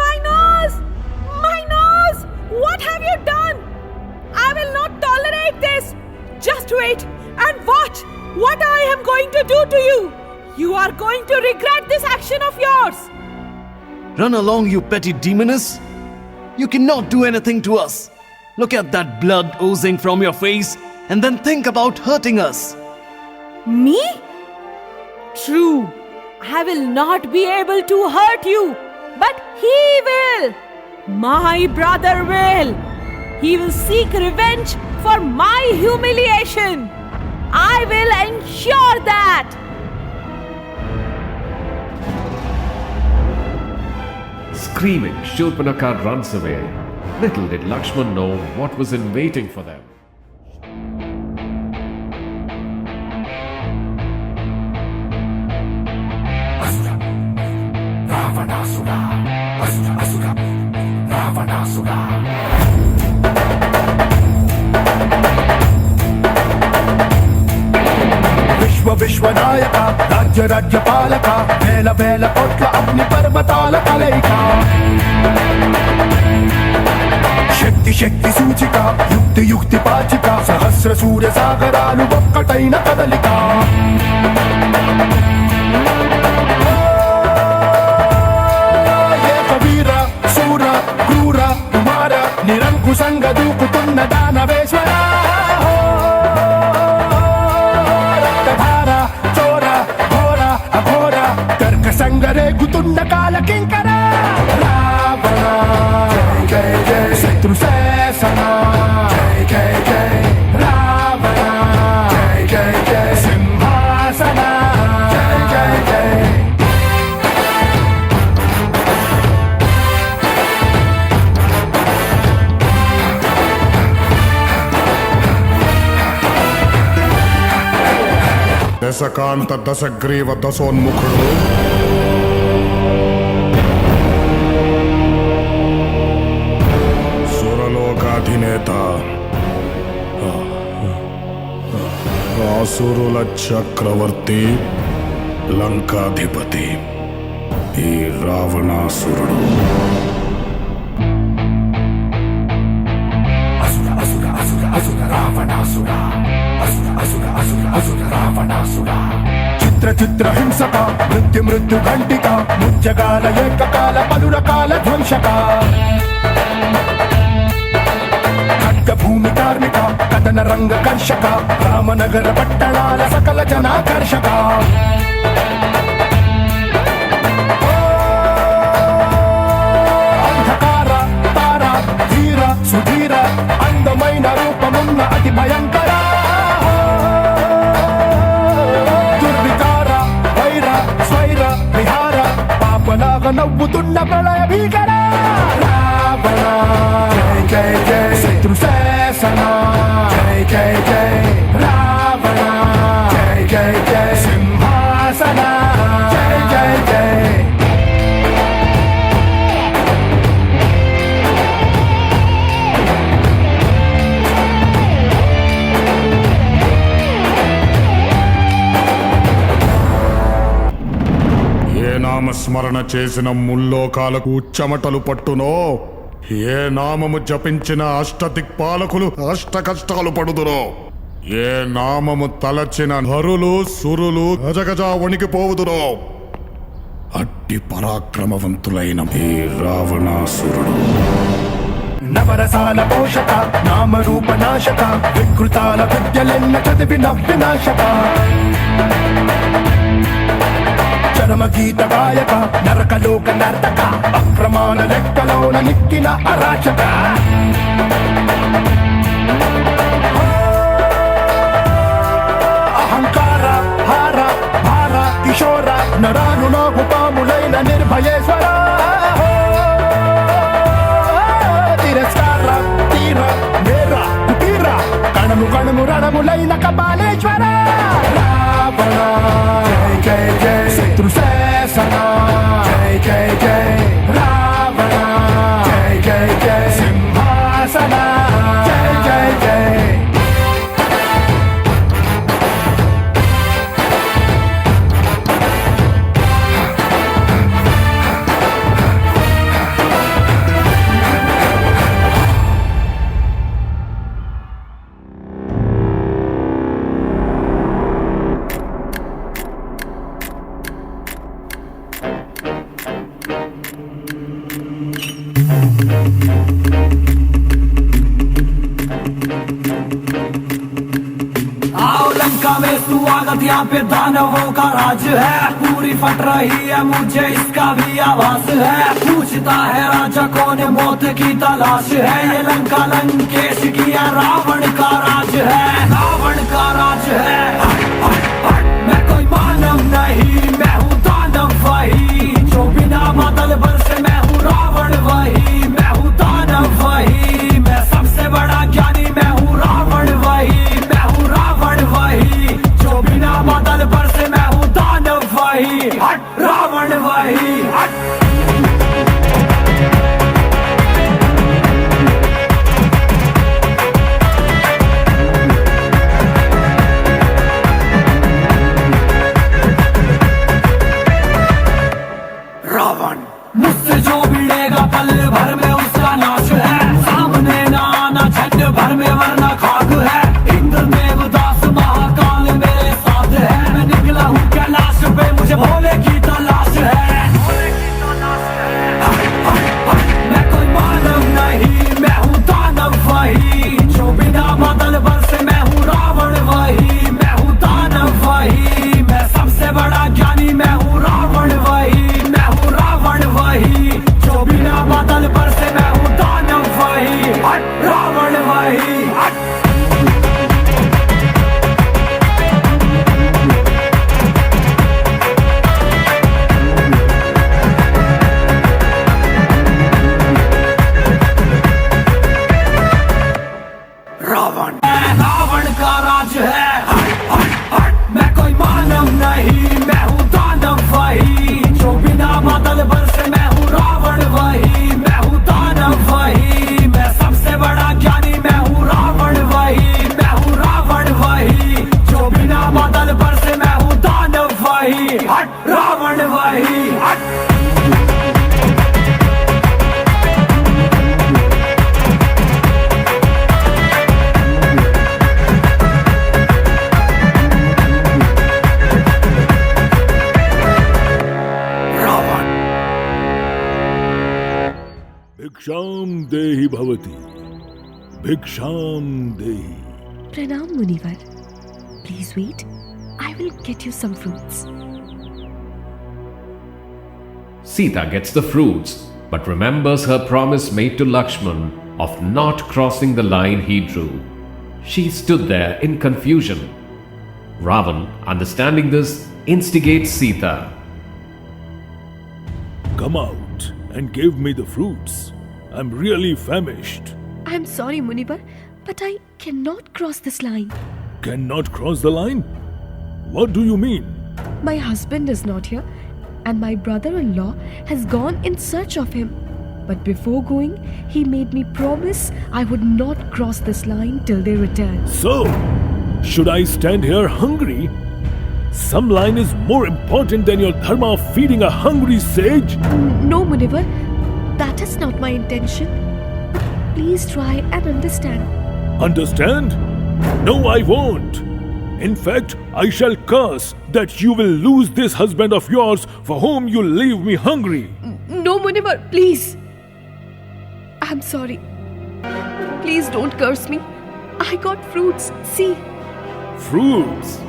My nose! My nose! What have you done? I will not tolerate this! Just wait and watch what I am going to do to you! You are going to regret this action of yours! Run along, you petty demoness! You cannot do anything to us! Look at that blood oozing from your face and then think about hurting us. Me? True. I will not be able to hurt you, but he will. My brother will. He will seek revenge for my humiliation. I will ensure that. Screaming, Shurpanakha runs away. Little did Lakshman know what was in waiting for them. విశ్వనాయక రాజ్య రాజ్యపాలక వేల వేల కోట్ల అగ్ని పర్వతాల కలయిక శక్తి శక్తి సూచిక యుక్తి యుక్తి పాచిక సహస్ర సూర్య సాగరాలు ఒక్కటైన కదలిక ఏకవీర శూర క్రూర కుమార నిరంకుశంగా దూకుతున్న దానవేశ్వర సంగరేగుతున్న కాలకింకర రావణ జయ జయ జయ శత్రు శాసన జయ జయ జయ రావణ జయ జయ జయ సింహాసన జయ జయ జయ దశకాంత దశగ్రీవ దశోన్ముఖుడు సురలోకాధినేత ఆసురుల చక్రవర్తి లంకాధిపతి ఈ రావణాసురుడు అసుర అసుర అసుర అసుర రావణాసుర అసుర అసుర అసుర అసుర రావణాసుర చిత్ర చిత్ర హింసక మృత్యు మృత్యు ఘంటిక ముచ్చగాల ఏకకాల పలు రకాల ధ్వంసక ఖడ్గ భూమి కార్మిక కథన రంగ కర్షక రామనగర పట్టణాల సకల జనాకర్షక అంధకార తార ధీర సుధీర అందమైన రూపమున్న అతి భయంకర దుర్వికార వైర స్వైర విహార పాపలాగా నవ్వుతున్న ప్రళయ భీకర రావణ జయ జయ జయ శత్రు శాసన జయ జయ జయ రావణ జయ జయ జయ సింహాసన జయ జయ జయ నామస్మరణ చేసిన ముల్లోకాలకు చెమటలు పట్టునో ఏ నామము జపించిన అష్టదిక్పాలకులు అష్ట కష్టాలు పడుదురో ఏ నామము తలచిన నరులు సురులు గజగజ వణికిపోవుదురో అట్టి పరాక్రమవంతులైన ఈ రావణాసురుడు నవరసాల పోషక నామరూప నాశక వికృతాల విద్యలెన్న చదివి నవ్వినాశక చరమ గీత గాయక నరకలోక నర్తక అక్రమాల లెక్కలోన నిక్కిన అరాచక అహంకార హార భార కిశోర నరాను నాగుపాములైన నిర్భయేశ్వర తిరస్కార తీర నేర కుటీర కణము కణము రణములైన కపాలేశ్వర రావణ జయ జయ జయ శత్రు శాసన జయ జయ జయ రావణ జయ జయ జయ సింహాసన జయ జయ జయ आओ लंका में स्वागत, यहाँ पे दानवों का राज है, पूरी फट रही है मुझे इसका भी आभास है। पूछता है राजा कौन मौत की तलाश है, ये लंका लंकेश की है, रावण का राज है, रावण का राज है। मैं कोई मानव नहीं, मैं हूँ दानव वही, जो बिना बादल बरसे, मैं हूँ रावण वही, मैं हूँ दानव वही, मैं सबसे बड़ा ज्ञानी, मैं हूँ रावण वही, मैं हूँ रावण वही, जो बिना बादल बरसे, मैं हूँ दानव वही, हट रावण वही, हट। मुझसे जो भिड़ेगा पल भर में उसका नाश है, सामने ना आना झट भर में वरना खाक है। इंद्र देवदास महाकाल मेरे साथ है, मैं निकला हूँ कैलाश पे, मुझे भोले की तलाश है। मैं कोई मानव नहीं, मैं हूँ दानव वही, जो बिना बादल बरसे, मैं हूँ रावण वही, मैं हूँ दानव वही, मैं सबसे बड़ा ज्ञानी, मैं हूँ रावण वही, मैं हूँ रावण वही, जो बिना बादल बरसे, मैं हूँ दानव वही, हट रावण वही, हट। रावण का राज है, मैं कोई मानव नहीं, मैं हूँ दानव वही, जो बिना बादल बरसे, मैं हूँ रावण वही, मैं हूँ दानव वही, मैं सबसे बड़ा ज्ञानी, मैं हूँ रावण वही, मैं हूँ रावण वही, जो बिना बादल बरसे, मैं हूँ दानव वही, हट रावण वही, हट। भिक्षाम देहि भवति, भिक्षाम देहि। Pranam Munivar. Please wait. I will get you some fruits. Sita gets the fruits, but remembers her promise made to Lakshman of not crossing the line he drew. She stood there in confusion. Ravan, understanding this, instigates Sita. Come out and give me the fruits. I'm really famished. I'm sorry, Munivar, but I cannot cross this line. Cannot cross the line? What do you mean? My husband is not here, and my brother-in-law has gone in search of him. But before going, he made me promise I would not cross this line till they return. So, should I stand here hungry? Some line is more important than your dharma of feeding a hungry sage? No, Munivar, that is not my intention. But please try and understand. Understand? No, I won't. In fact, I shall curse that you will lose this husband of yours for whom you leave me hungry. No, Munivar, please. I'm sorry. Please don't curse me. I got fruits. See. Fruits?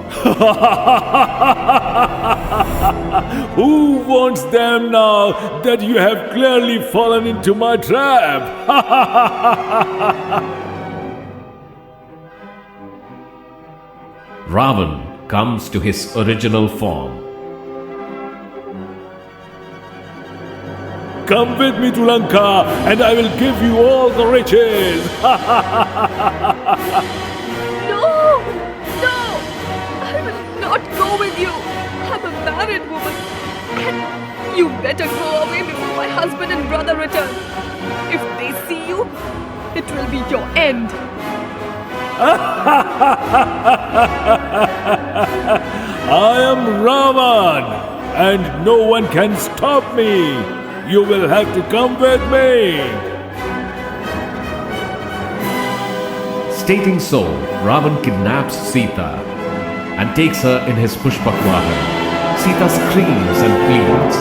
Who wants them now that you have clearly fallen into my trap? Ravan comes to his original form. Come with me to Lanka and I will give you all the riches. No! No! I will not go with you. I'm a married woman. And you better go away before my husband and brother return. If they see you, it will be your end. I am Ravan and no one can stop me. You will have to come with me. Stating so, Ravan kidnaps Sita and takes her in his Pushpak Vahan. Sita screams and pleads.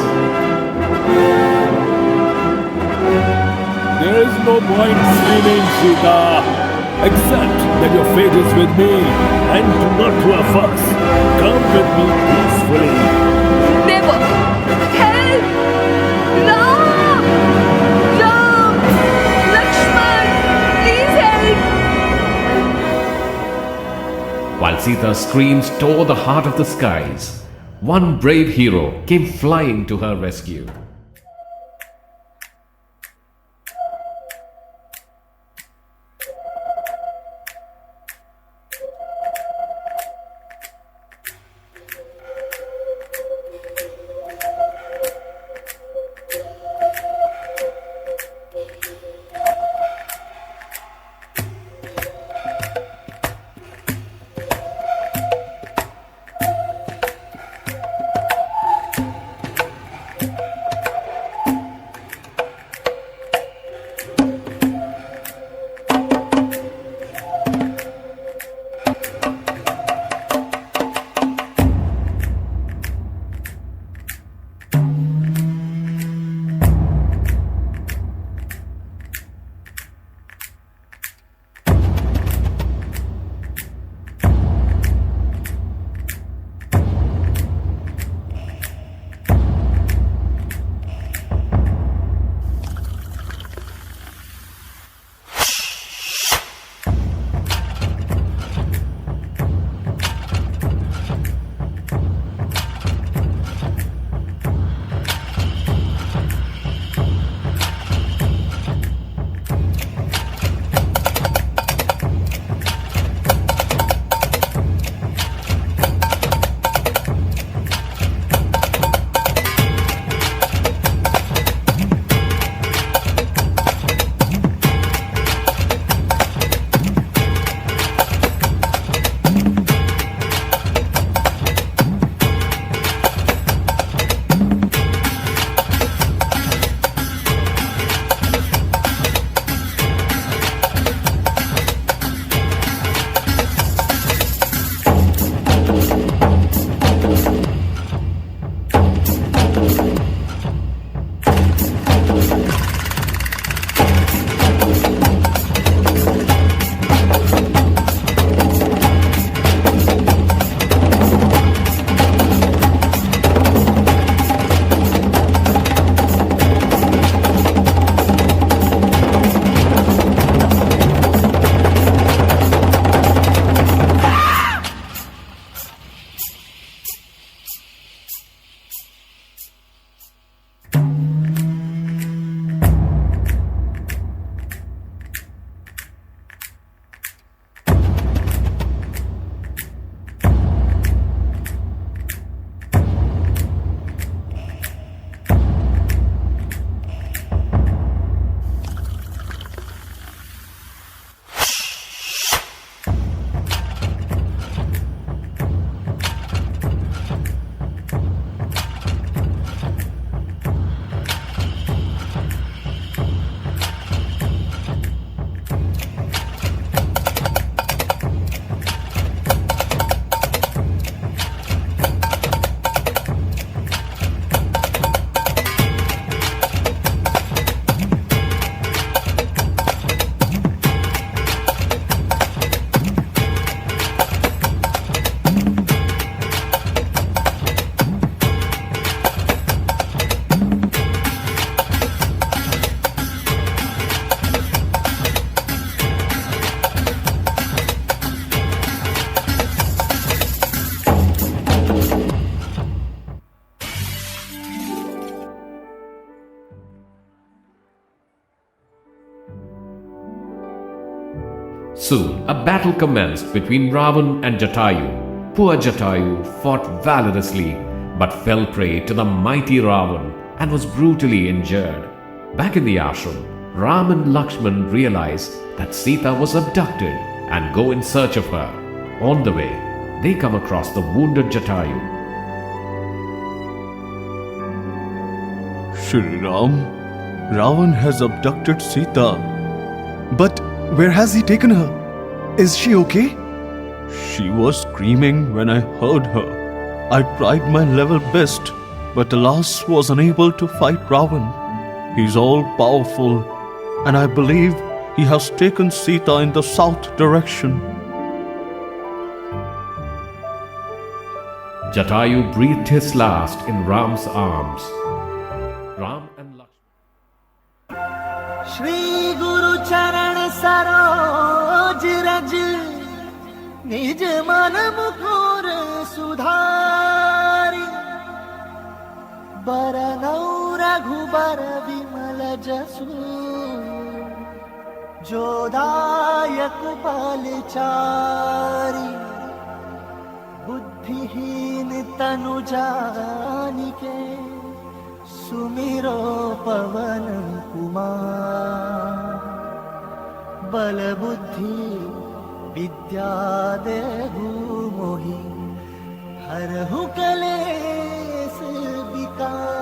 There is no point screaming, Sita. Accept that your fate is with me and do not do a fuss. Come with me peacefully. Never! Help! Ram! Ram! Lakshman! Please help! While Sita's screams tore the heart of the skies, one brave hero came flying to her rescue. Soon, a battle commenced between Ravan and Jatayu. Poor Jatayu fought valorously but fell prey to the mighty Ravan and was brutally injured. Back in the ashram, Ram and Lakshman realize that Sita was abducted and go in search of her. On the way, they come across the wounded Jatayu. Shri Ram, Ravan has abducted Sita. But where has he taken her? Is she okay? She was screaming when I heard her. I tried my level best, but alas was unable to fight Ravan. He's all powerful, and I believe He has taken Sita in the south direction. Jatayu breathed his last in Ram's arms. Ram and Lakshmana. Shri गुरु चरण सरोज रज निज मन मुकुर सुधारी बरनौ रघुबर विमल जसु जोदायक बलचारी बुद्धिहीन तनु जानिके सुमिरो पवन कुमार बल बुद्धि विद्या देहु मोहि हरहु कलेस विकार।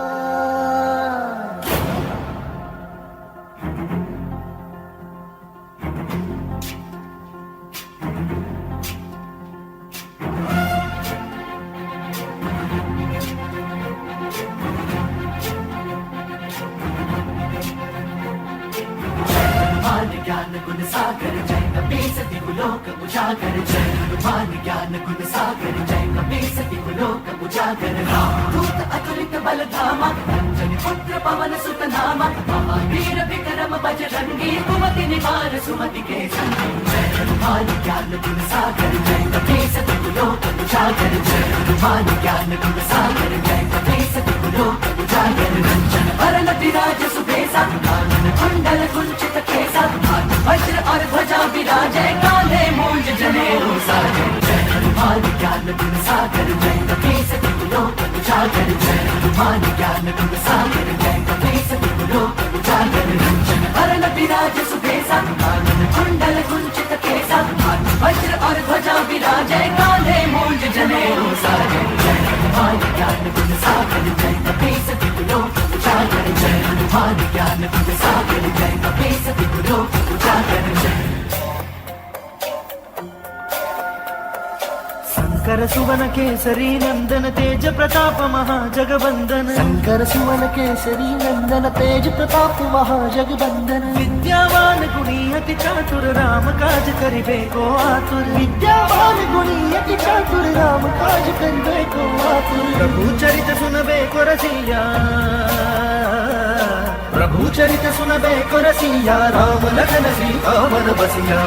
ज्ञान गुण सागर जय कपीसति गुलोक उजागर जय हनुमान ज्ञान गुण सागर जय कपीसति गुलोक उजागर रामदूत अतुलित बल धामा अंजनी पुत्र पवन सुत नामा महावीर विक्रम बजरंगी कुमति निवार सुमति के संगी जय हनुमान ज्ञान गुण सागर जय कपीसति गुलोक उजागर जय हनुमान ज्ञान गुण सागर जय कपीसति गुलोक उजागर रंजन वरन विराज सुबेसा कानन कुंडल कुंचित केसा वज्र और ध्वजा विराजे काले मूंज जनेऊ साजे जय हनुमान ज्ञान गुण सागर जय कपीसति गुलोक उजागर जय हनुमान ज्ञान गुण सागर जय कपीसति गुलोक उजागर रंजन वरन विराज सुबेसा कानन कुंडल कुंचित केसा वज्र और ध्वजा विराजे काले मूंज जनेऊ साजे जय हनुमान ज्ञान गुण सागर जय कपीसति गुलोक उजागर जय हनुमान ज्ञान गुण सागर जय कपीसति गुलोक उजागर जय। शंकर सुवन केसरी नंदन तेज प्रताप महाजगवंदन शंकर सुवन केसरी नंदन तेज प्रताप महाजगवंदन विद्यावान गुणी अति चातुर राम काज करिबे को आतुर विद्यावान गुणी अति चातुर राम काज करिबे को आतुर प्रभु चरित सुनबे को रसिया प्रभु चरित सुनबे को रसिया राम लखन सीता वन बसिया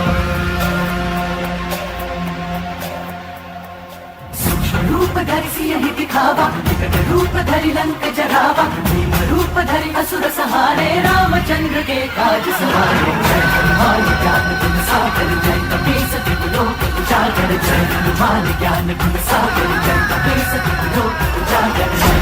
रूप धरि सियहि दिखावा विकट रूप धरि लंक जरावा भीम रूप धरि असुर सहारे रामचंद्र के काज सवारे जय हनुमान ज्ञान गुण सागर जय कपीसति गुलोक उजागर जय हनुमान ज्ञान गुण सागर जय कपीसति गुलोक उजागर जय।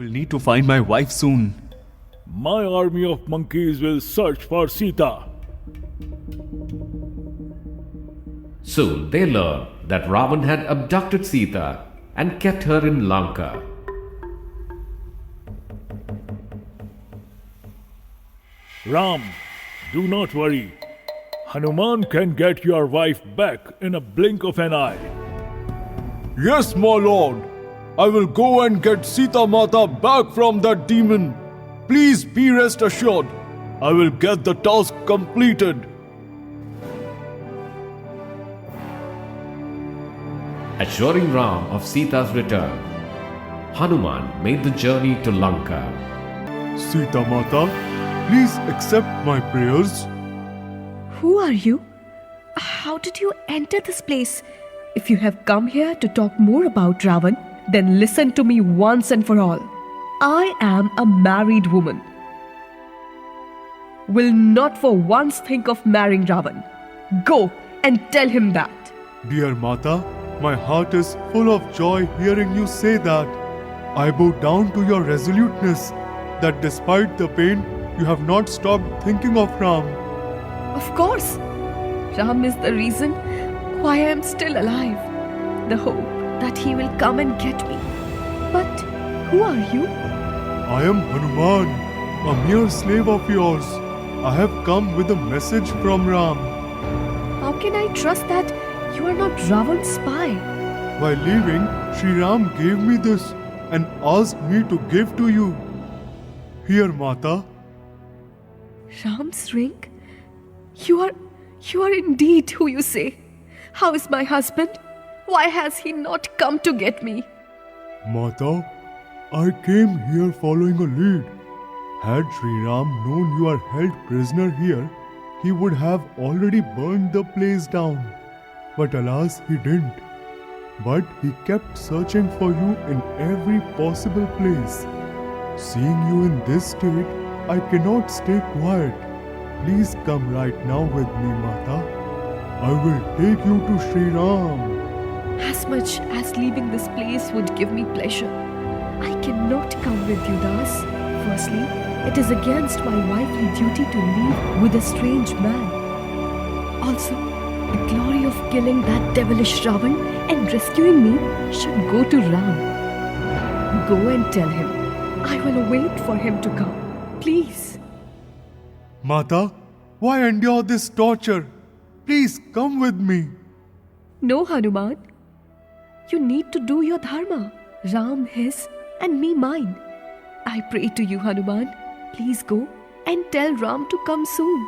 We'll need to find my wife soon. My army of monkeys will search for Sita. Soon they learned that Ravan had abducted Sita and kept her in Lanka. Ram, do not worry. Hanuman can get your wife back in a blink of an eye. Yes, my lord. I will go and get Sita Mata back from that demon. Please be rest assured. I will get the task completed. assuring Ram of Sita's return. Hanuman made the journey to Lanka. Sita Mata, please accept my prayers. Who are you? How did you enter this place? If you have come here to talk more about Ravan, then listen to me once and for all. I am a married woman. Will not for once think of marrying Ravan. Go and tell him that. Dear Mata, my heart is full of joy hearing you say that. I bow down to your resoluteness that despite the pain, you have not stopped thinking of Ram. Of course, Ram is the reason why I am still alive. The hope that he will come and get me. But who are you? I am Hanuman, a mere slave of yours. I have come with a message from Ram. How can I trust that you are not Ravan's spy? While leaving, Sri Ram gave me this and asked me to give to you. Here, Mata. Ram's ring? You are indeed who you say. How is my husband? Why has he not come to get me? Mata, I came here following a lead. Had Sri Ram known you are held prisoner here, he would have already burned the place down. But alas, he didn't. But he kept searching for you in every possible place. Seeing you in this state, I cannot stay quiet. Please come right now with me, Mata. I will take you to Sri Ram. As much as leaving this place would give me pleasure, I cannot come with you, Das. Firstly, it is against my wifely duty to leave with a strange man. Also, the glory of killing that devilish Ravan and rescuing me should go to Ram. Go and tell him. I will wait for him to come. Please. Mata, why endure this torture? Please come with me. No, Hanuman. You need to do your dharma. Ram his and me mine. I pray to you, Hanuman. Please go and tell Ram to come soon.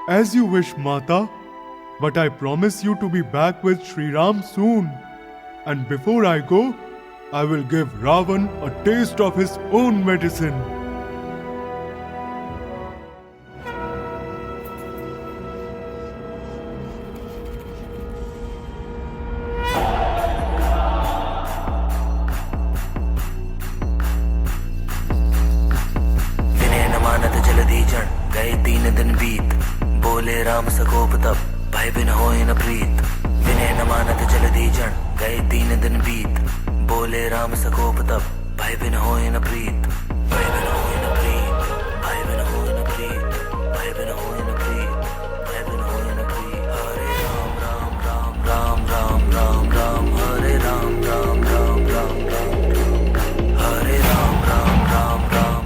As you wish, Mata. But I promise you to be back with Sri Ram soon. And before I go, I will give Ravan a taste of his own medicine. गए 3 दिन बीत बोले राम सकोप तब भाई बिन होए न प्रीत विनय न मानत जल्दी जन गए 3 दिन बीत बोले राम सकोप तब भाई बिन होए न प्रीत भाई बिन होए न प्रीत भाई बिन होए न प्रीत भाई बिन होए न प्रीत भाई बिन होए न प्रीत हरे राम राम राम राम राम राम राम हरे राम राम राम राम राम हरे राम राम राम राम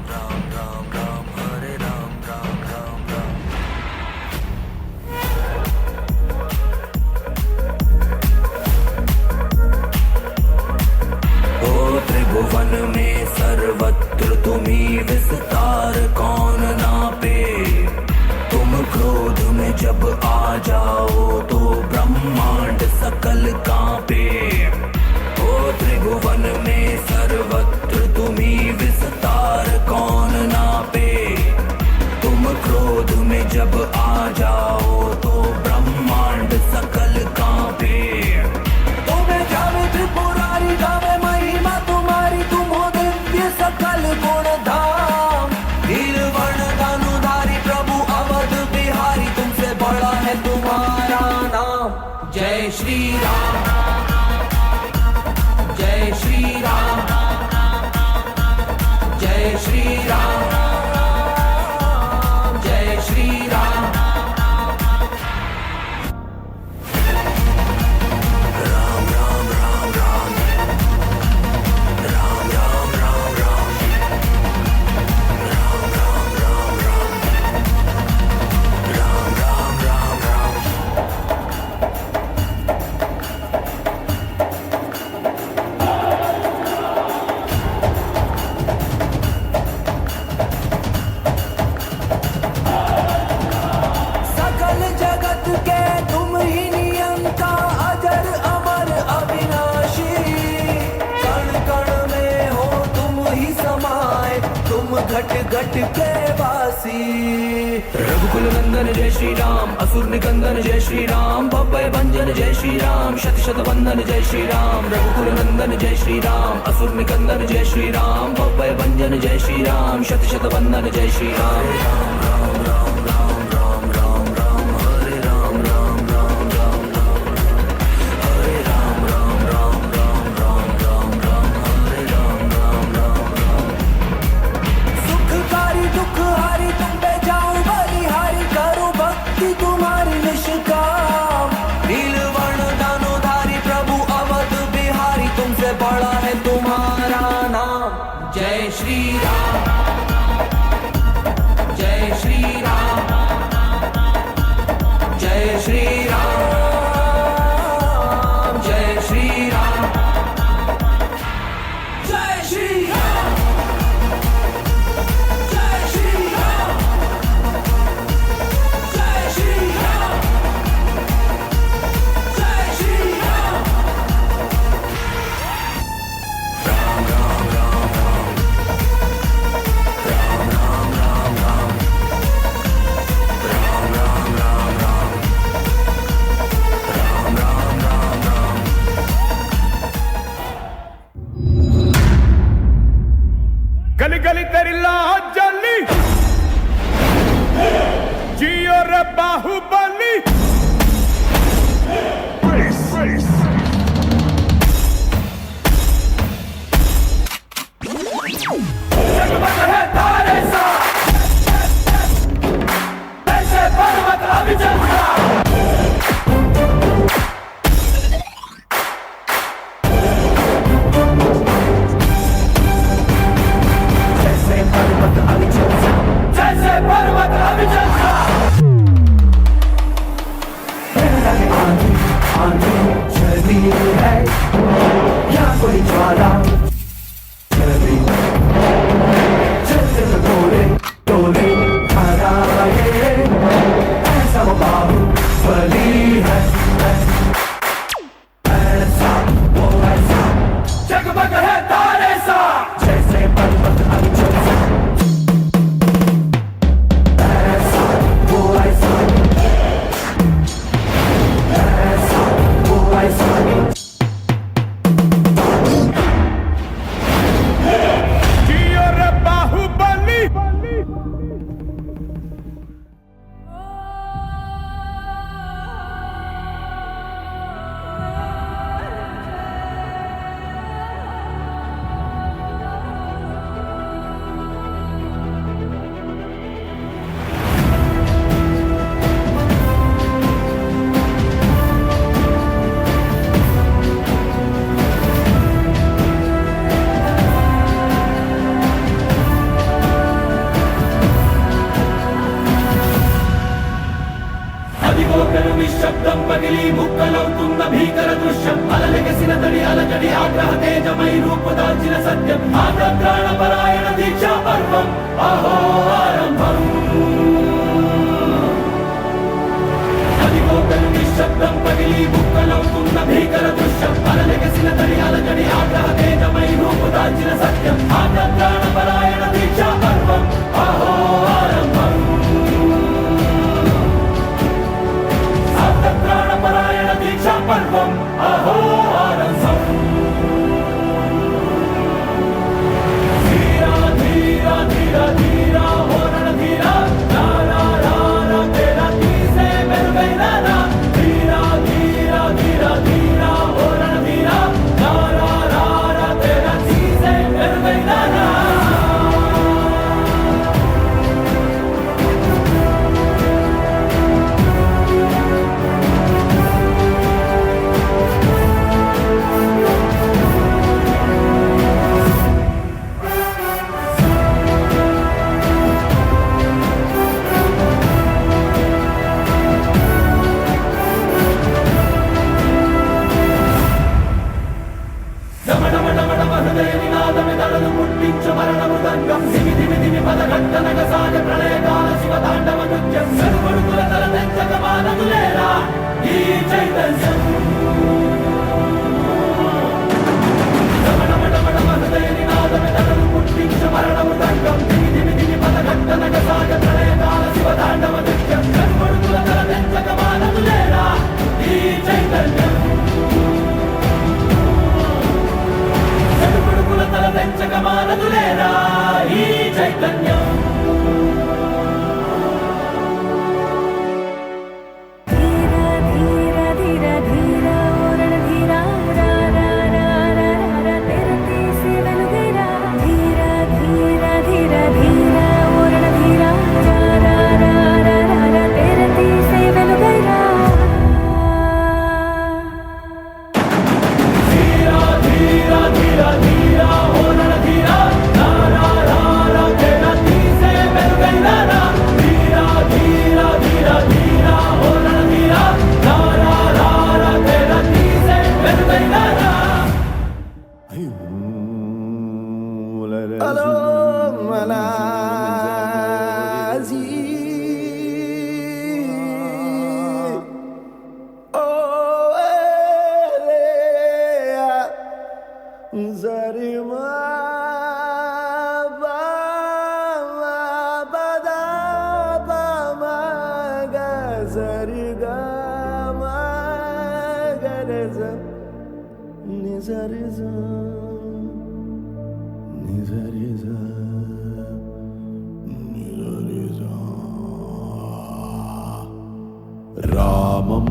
त्रिभुवन में सर्वत्र तुम्ही विस्तार कौन नापे तुम क्रोध में जब आ जाओ तो ब्रह्मांड सकल कांपे ओ त्रिभुवन में सर्वत्र तुम्ही विस्तार कौन नापे तुम क्रोध में जब आ जाओ तो ब्रह्मांड सकल कांपे तुम्हें जावे त्रिपुरारी गावे महिमा तुम्हारी तुम हो दिव्य सकल गुण धाम नीलवर्ण दानुधारी प्रभु अवध बिहारी तुमसे बड़ा है तुम्हारा नाम जय श्री राम जय श्री राम जय श्री राम जय श्री राम घट घट के वासी। रघुकुल नंदन जय श्री राम, असुर निकंदन जय श्री राम, भव्य भंजन जय श्री राम, शत शत वंदन जय श्री राम। रघुकुल नंदन जय श्री राम, असुर निकंदन जय श्री राम, भव्य भंजन जय श्री राम, शत शत वंदन जय श्री राम। बड़ा है तुम्हारा नाम। जय श्री राम, जय श्री राम, जय श्री राम, जय श्री राम, जय श्री राम, जय श्री राम, जय श्री राम, जय श्री राम। गली गली तेरी लाज जली, जियो रे बाहुबली। जगमग है तारे सा, ऐसे पर्वत अभिजन सा। जगमग है तारे सा, जैसे पर्वत अभिजन सा। ऐसा वो ऐसा, ऐसा वो ऐसा। जियो रे बाहुबली। నిశ్శబ్దం పగిలి ముక్కలవుతున్న భీకర దృశ్యం, అలలెగసిన తడి అలజడి ఆగ్రహ తేజమై రూపుదాల్చిన సత్యం, ఆగ్రహ పరాయణ దీక్షా పర్వం అహో ఆరంభం। అదిగో పెను నిశ్శబ్దం పగిలి ముక్కలవుతున్న భీకర దృశ్యం, అలలెగసిన తడి అలజడి ఆగ్రహ తేజమై రూపుదాల్చిన సత్యం, ఆగ్రహ పరాయణ దీక్షా పర్వం అహో ఆరంభం। ప్రాణపరాయణ దీక్షా పర్వం అహో ఆరంభం। ధీరా ధీరా ధీరా ధీరా హోరణ ధీరా, రారా రారా తేరా తీసే మెరుగైన రా। ధీరా ధీరా ధీరా ధీరా హోరణ ధీరా, రారా రారా తేరా ఆగమానదులేరా ఈ చైతన్యం. రామం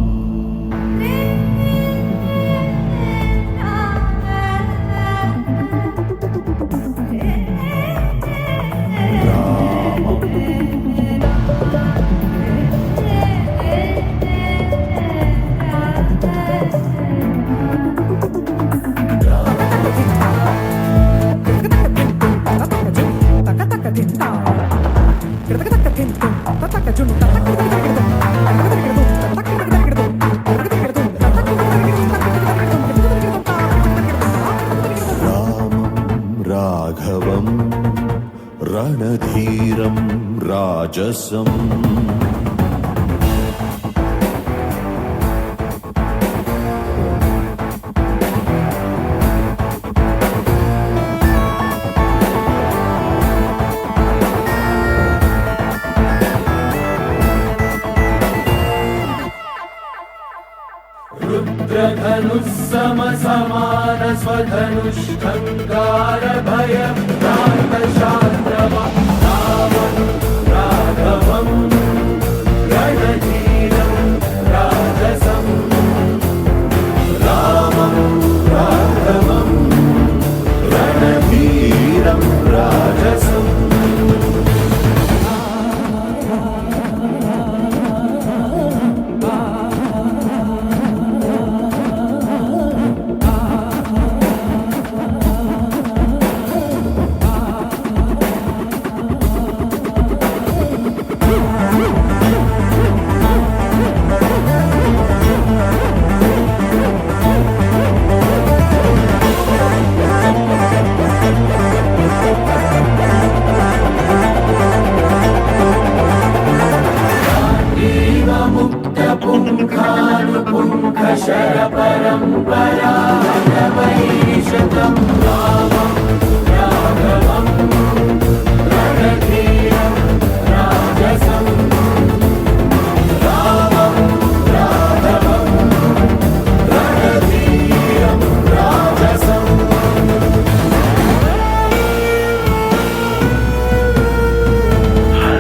రాఘవం రణధీరం రాజసం సమాన స్వధనుష్ఠంగార భయ భ్రాంత శాంతవ రామం రాఘవం రణధీరం రాజసం రామం రాఘవం రణధీరం రాజసం. శర పరంపరా వైశతం రామం రాఘవం రణధీరం రాజసం రామం రాఘవం రణధీరం రాజసం.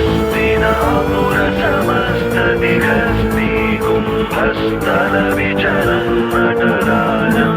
హస్తినాపుర సమస్త దిగస్తి కుంభస్థల విచరం నటరాజం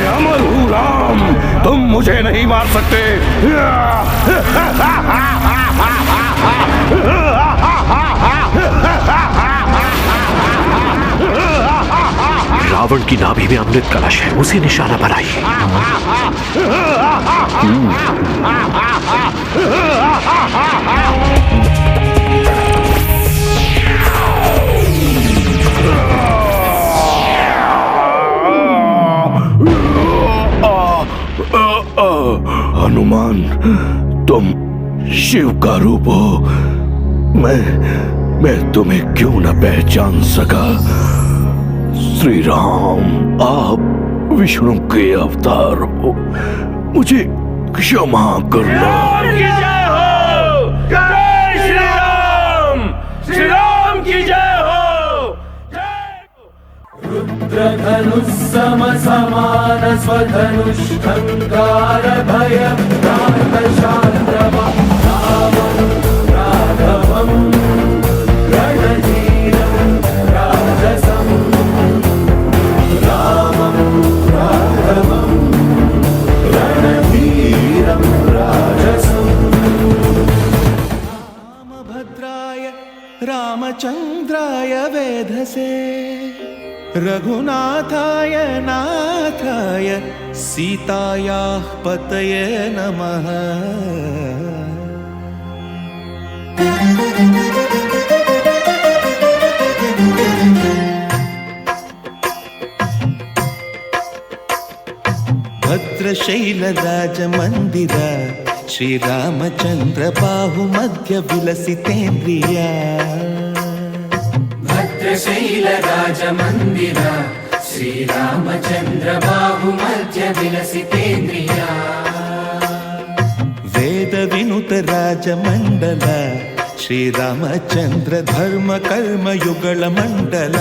अमर हूँ राम, तुम मुझे नहीं मार सकते। रावण की नाभि में अमृत कलश है, उसे निशाना बनाइए। हनुमान, तुम शिव का रूप हो। मैं तुम्हें क्यों न पहचान सका। श्री राम, आप विष्णु के अवतार हो, मुझे क्षमा करना। जय हो, जय श्री राम, श्री राम की जय हो। रुद्रधनुः समान स्वधनुष्ठंकार भय भ्रांत शांत्रवा रामं राघवं रणधीरं राजसं रामं राघवं रणधीरं राजसं। रामभद्राय रामचंद्राय वेधसे रघुनाथाय नाथाय सीतायाः पतये नमः। भद्रशैलराजमन्दिर श्रीरामचन्द्र बाहुमध्य विलसितेन्द्रिया। भद्रशैलराजमन्दिर श्रीरामचन्द्र बाहुमध्य विलसितेन्द्रिया। वेदविनुत राजमण्डल श्रीरामचन्द्र धर्म कर्म युगल मण्डल।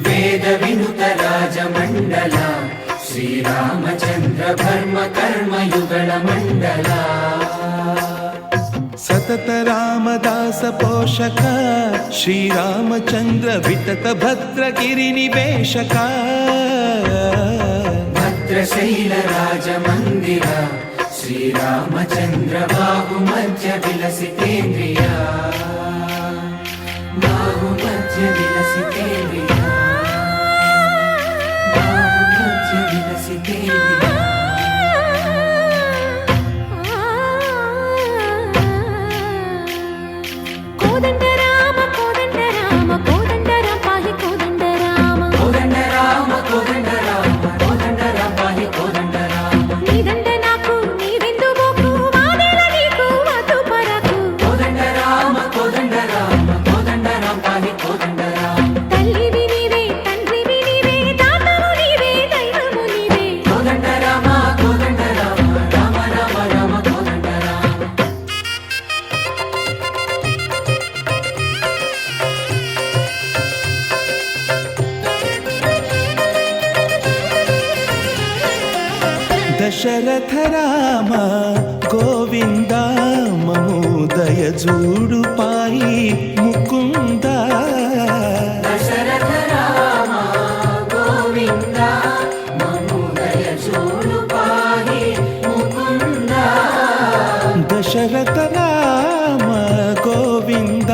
वेदविनुत राजमण्डल श्रीरामचन्द्र धर्म कर्म युगल मण्डल। सतत रामदास पोषक श्रीरामचन्द्र वितत भद्रगिरि निवेशक। भद्रशैलराजमन्दिर श्रीरामचन्द्र बाहुमध्य विलसितेन्द्रिया। बाहुमध्य विलसितेन्द्रिया, बाहुमध्य विलसितेन्द्रिया। कोदंड राम कोदंड राम कोदंड राम पाहि कोदंड राम कोदंड राम कोदंड राम कोदंड राम पाहि कोदंड राम। नी दंड नाकु नी विंदु बोकु वादेల నీకు వధు పరకు। कोदंड राम कोदंड राम कोदंड राम पाहि कोदंड राम। తల్లివి నీవే తండ్రివి నీవే దాతవు నీవే దైవము నీవే। कोदंड राम कोदंड राम राम राम राम कोदंड राम। दशरथ राम गोविंद महोदय जूडु पाई मुकुंद। दशरथ राम गोविंद महोदय जूडु पाहि मुकुंद। दशरथ राम गोविंद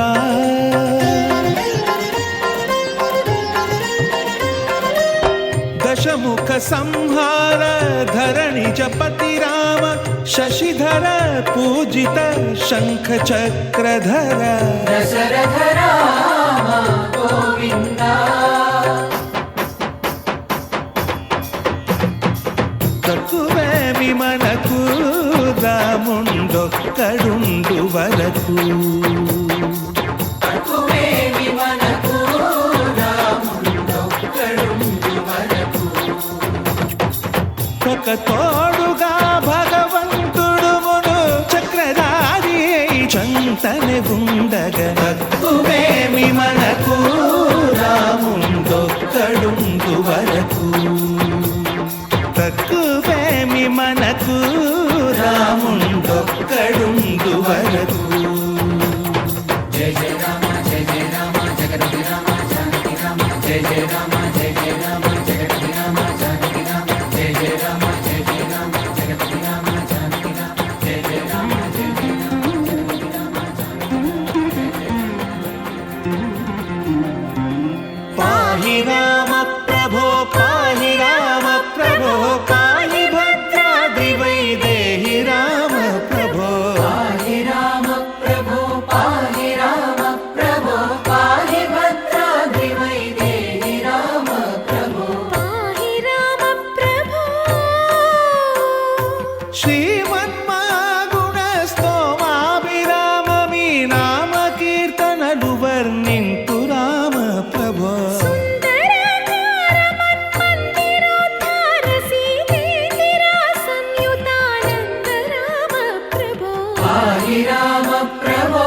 दशमुख संहार धरणि जपति राम शशिधर पूजित शंख चक्रधर। दशरथ राम गोविंद తక్కువేమి మనకు రాముండొక్కడుండు వరకు। తక్కువేమి మనకు రాముండొక్కడుండు వరకు। ఒక తోడుగా భగవంతుడు మును చక్రధారి చంతనే ఉండగా తక్కువేమి మనకు రాముండొక్కడుందు వరకు తక్కువేమి మనకు రాముండొక్కడుందు వరకు జయ జయ రామ జయ జయ రామ జగతి రామ జానకి రామ జయ జయ రామ జయ జయ రామ జగతి రామ జానకి రామ జయ జయ రామ జయ జయ రామ జగతి రామ జానకి రామ జయ జయ రామ జయ జయ రామ జగతి రామ పాహి రామ ప్రభో పాహి రామ ప్రభో పాహి భద్రాద్రి వైదేహి రామ ప్రభో పాహి రామ ప్రభో పాహి రామ ప్రభో పాహి భద్రాద్రి వైదేహి రామ ప్రభో పాహి రామ ప్రభో శ్రీమన్మాగుణస్తోమాభిరామ మీ నామ కీర్తనలు వర్ణింతు రామ ప్రభో పాహి రామ ప్రభో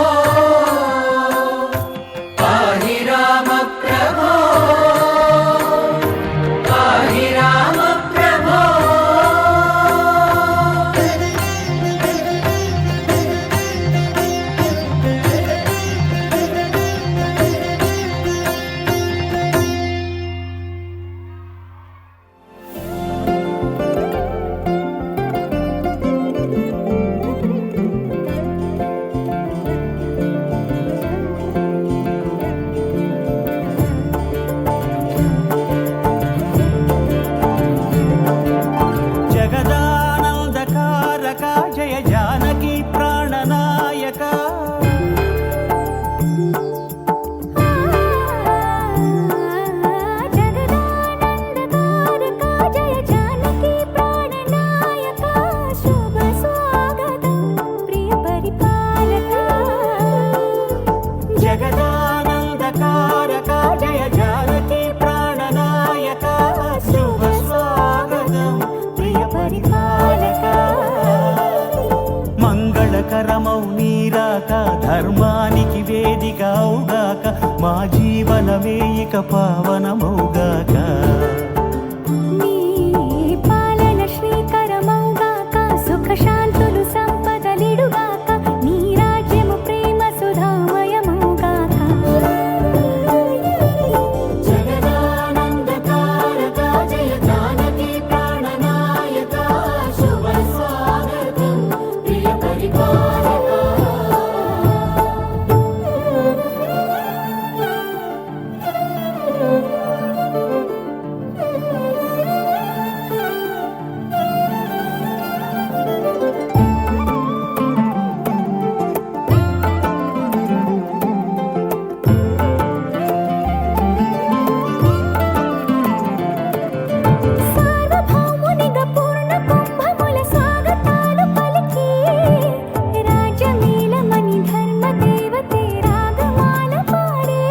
పాహి రామ ప్రభో పాహి రామ ప్రభో జగదానందకారక జయ జానకి ప్రాణనాయక జగదానందకారక జయ జానకి ప్రాణనాయక శుభ స్వాగతం ప్రియ పరిపాలక మంగళకరమౌ నీరాక ధర్మానికి వేదిక అవుగాక మా జీవనమే ఇక పావనమౌగాక పాలన శ్రీకరమౌగాక సుఖ శాంతులు సంపదలిడుగాక నీ రాజ్యము ప్రేమ సుధామయమౌగాక జగదానందకారక జయ జానకి ప్రాణనాయక శుభ స్వాగతం ప్రియ పరిపాలక సార్వభౌమునిగా పూర్ణ కుంభముల స్వాగతాలు పలికి రాజమీలమణి ధర్మ దేవతే రాగమాల పాడే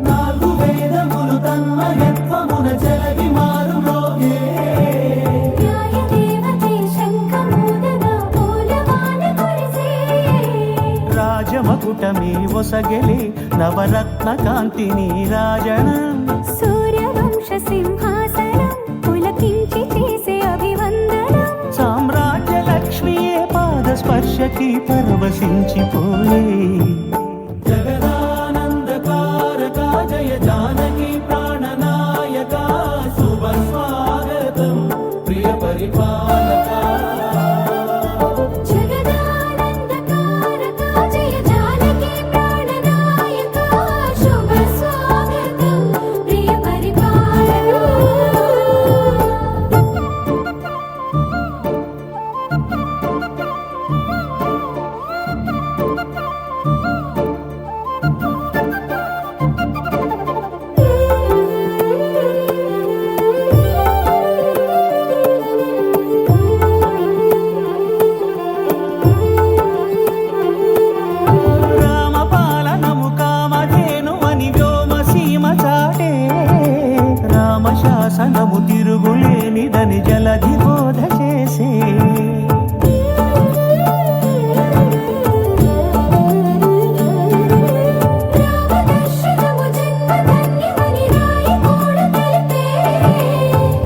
నాలుగు వేదములు తన్మయత్వమున జలగి మారు మ్రోగే న్యాయ దేవతే శంఖమూదగా పూలవాన కురిసే రాజమకుటమే ఒసగెలే నవరత్న కాంతిని రాజనం సూర్యవంశ సింహాసనం పులకించి చేసే అభివందనం సామ్రాజ్య లక్ష్మియే పాద స్పర్శకి పరవశించిపోయే జగదానందకారక జయ జానకి ప్రాణనాయక శుభ స్వాగతం ప్రియ పరిపాలక జగదానందకారక జయ జానకి ప్రాణనాయక శుభ స్వాగతం ప్రియ పరిపాలక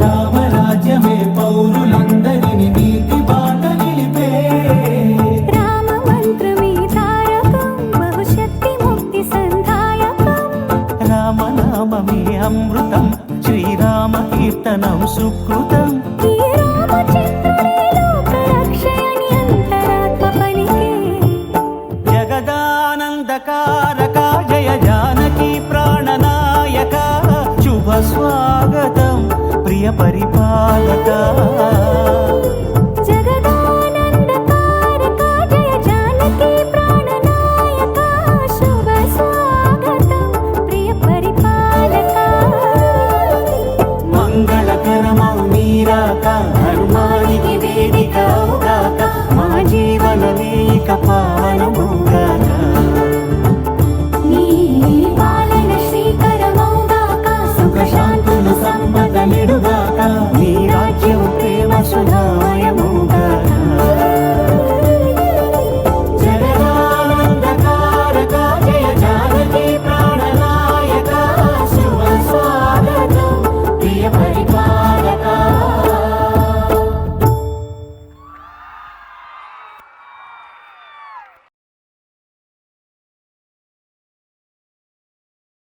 రామరాజ్యమే పౌరులందరిని నీతి బాట నిలిపే రామ మంత్రమే తారకం బహుశక్తి ముక్తి సంధాయకం రామనామమే అమృతం శ్రీరామ కీర్తనం సుకృతం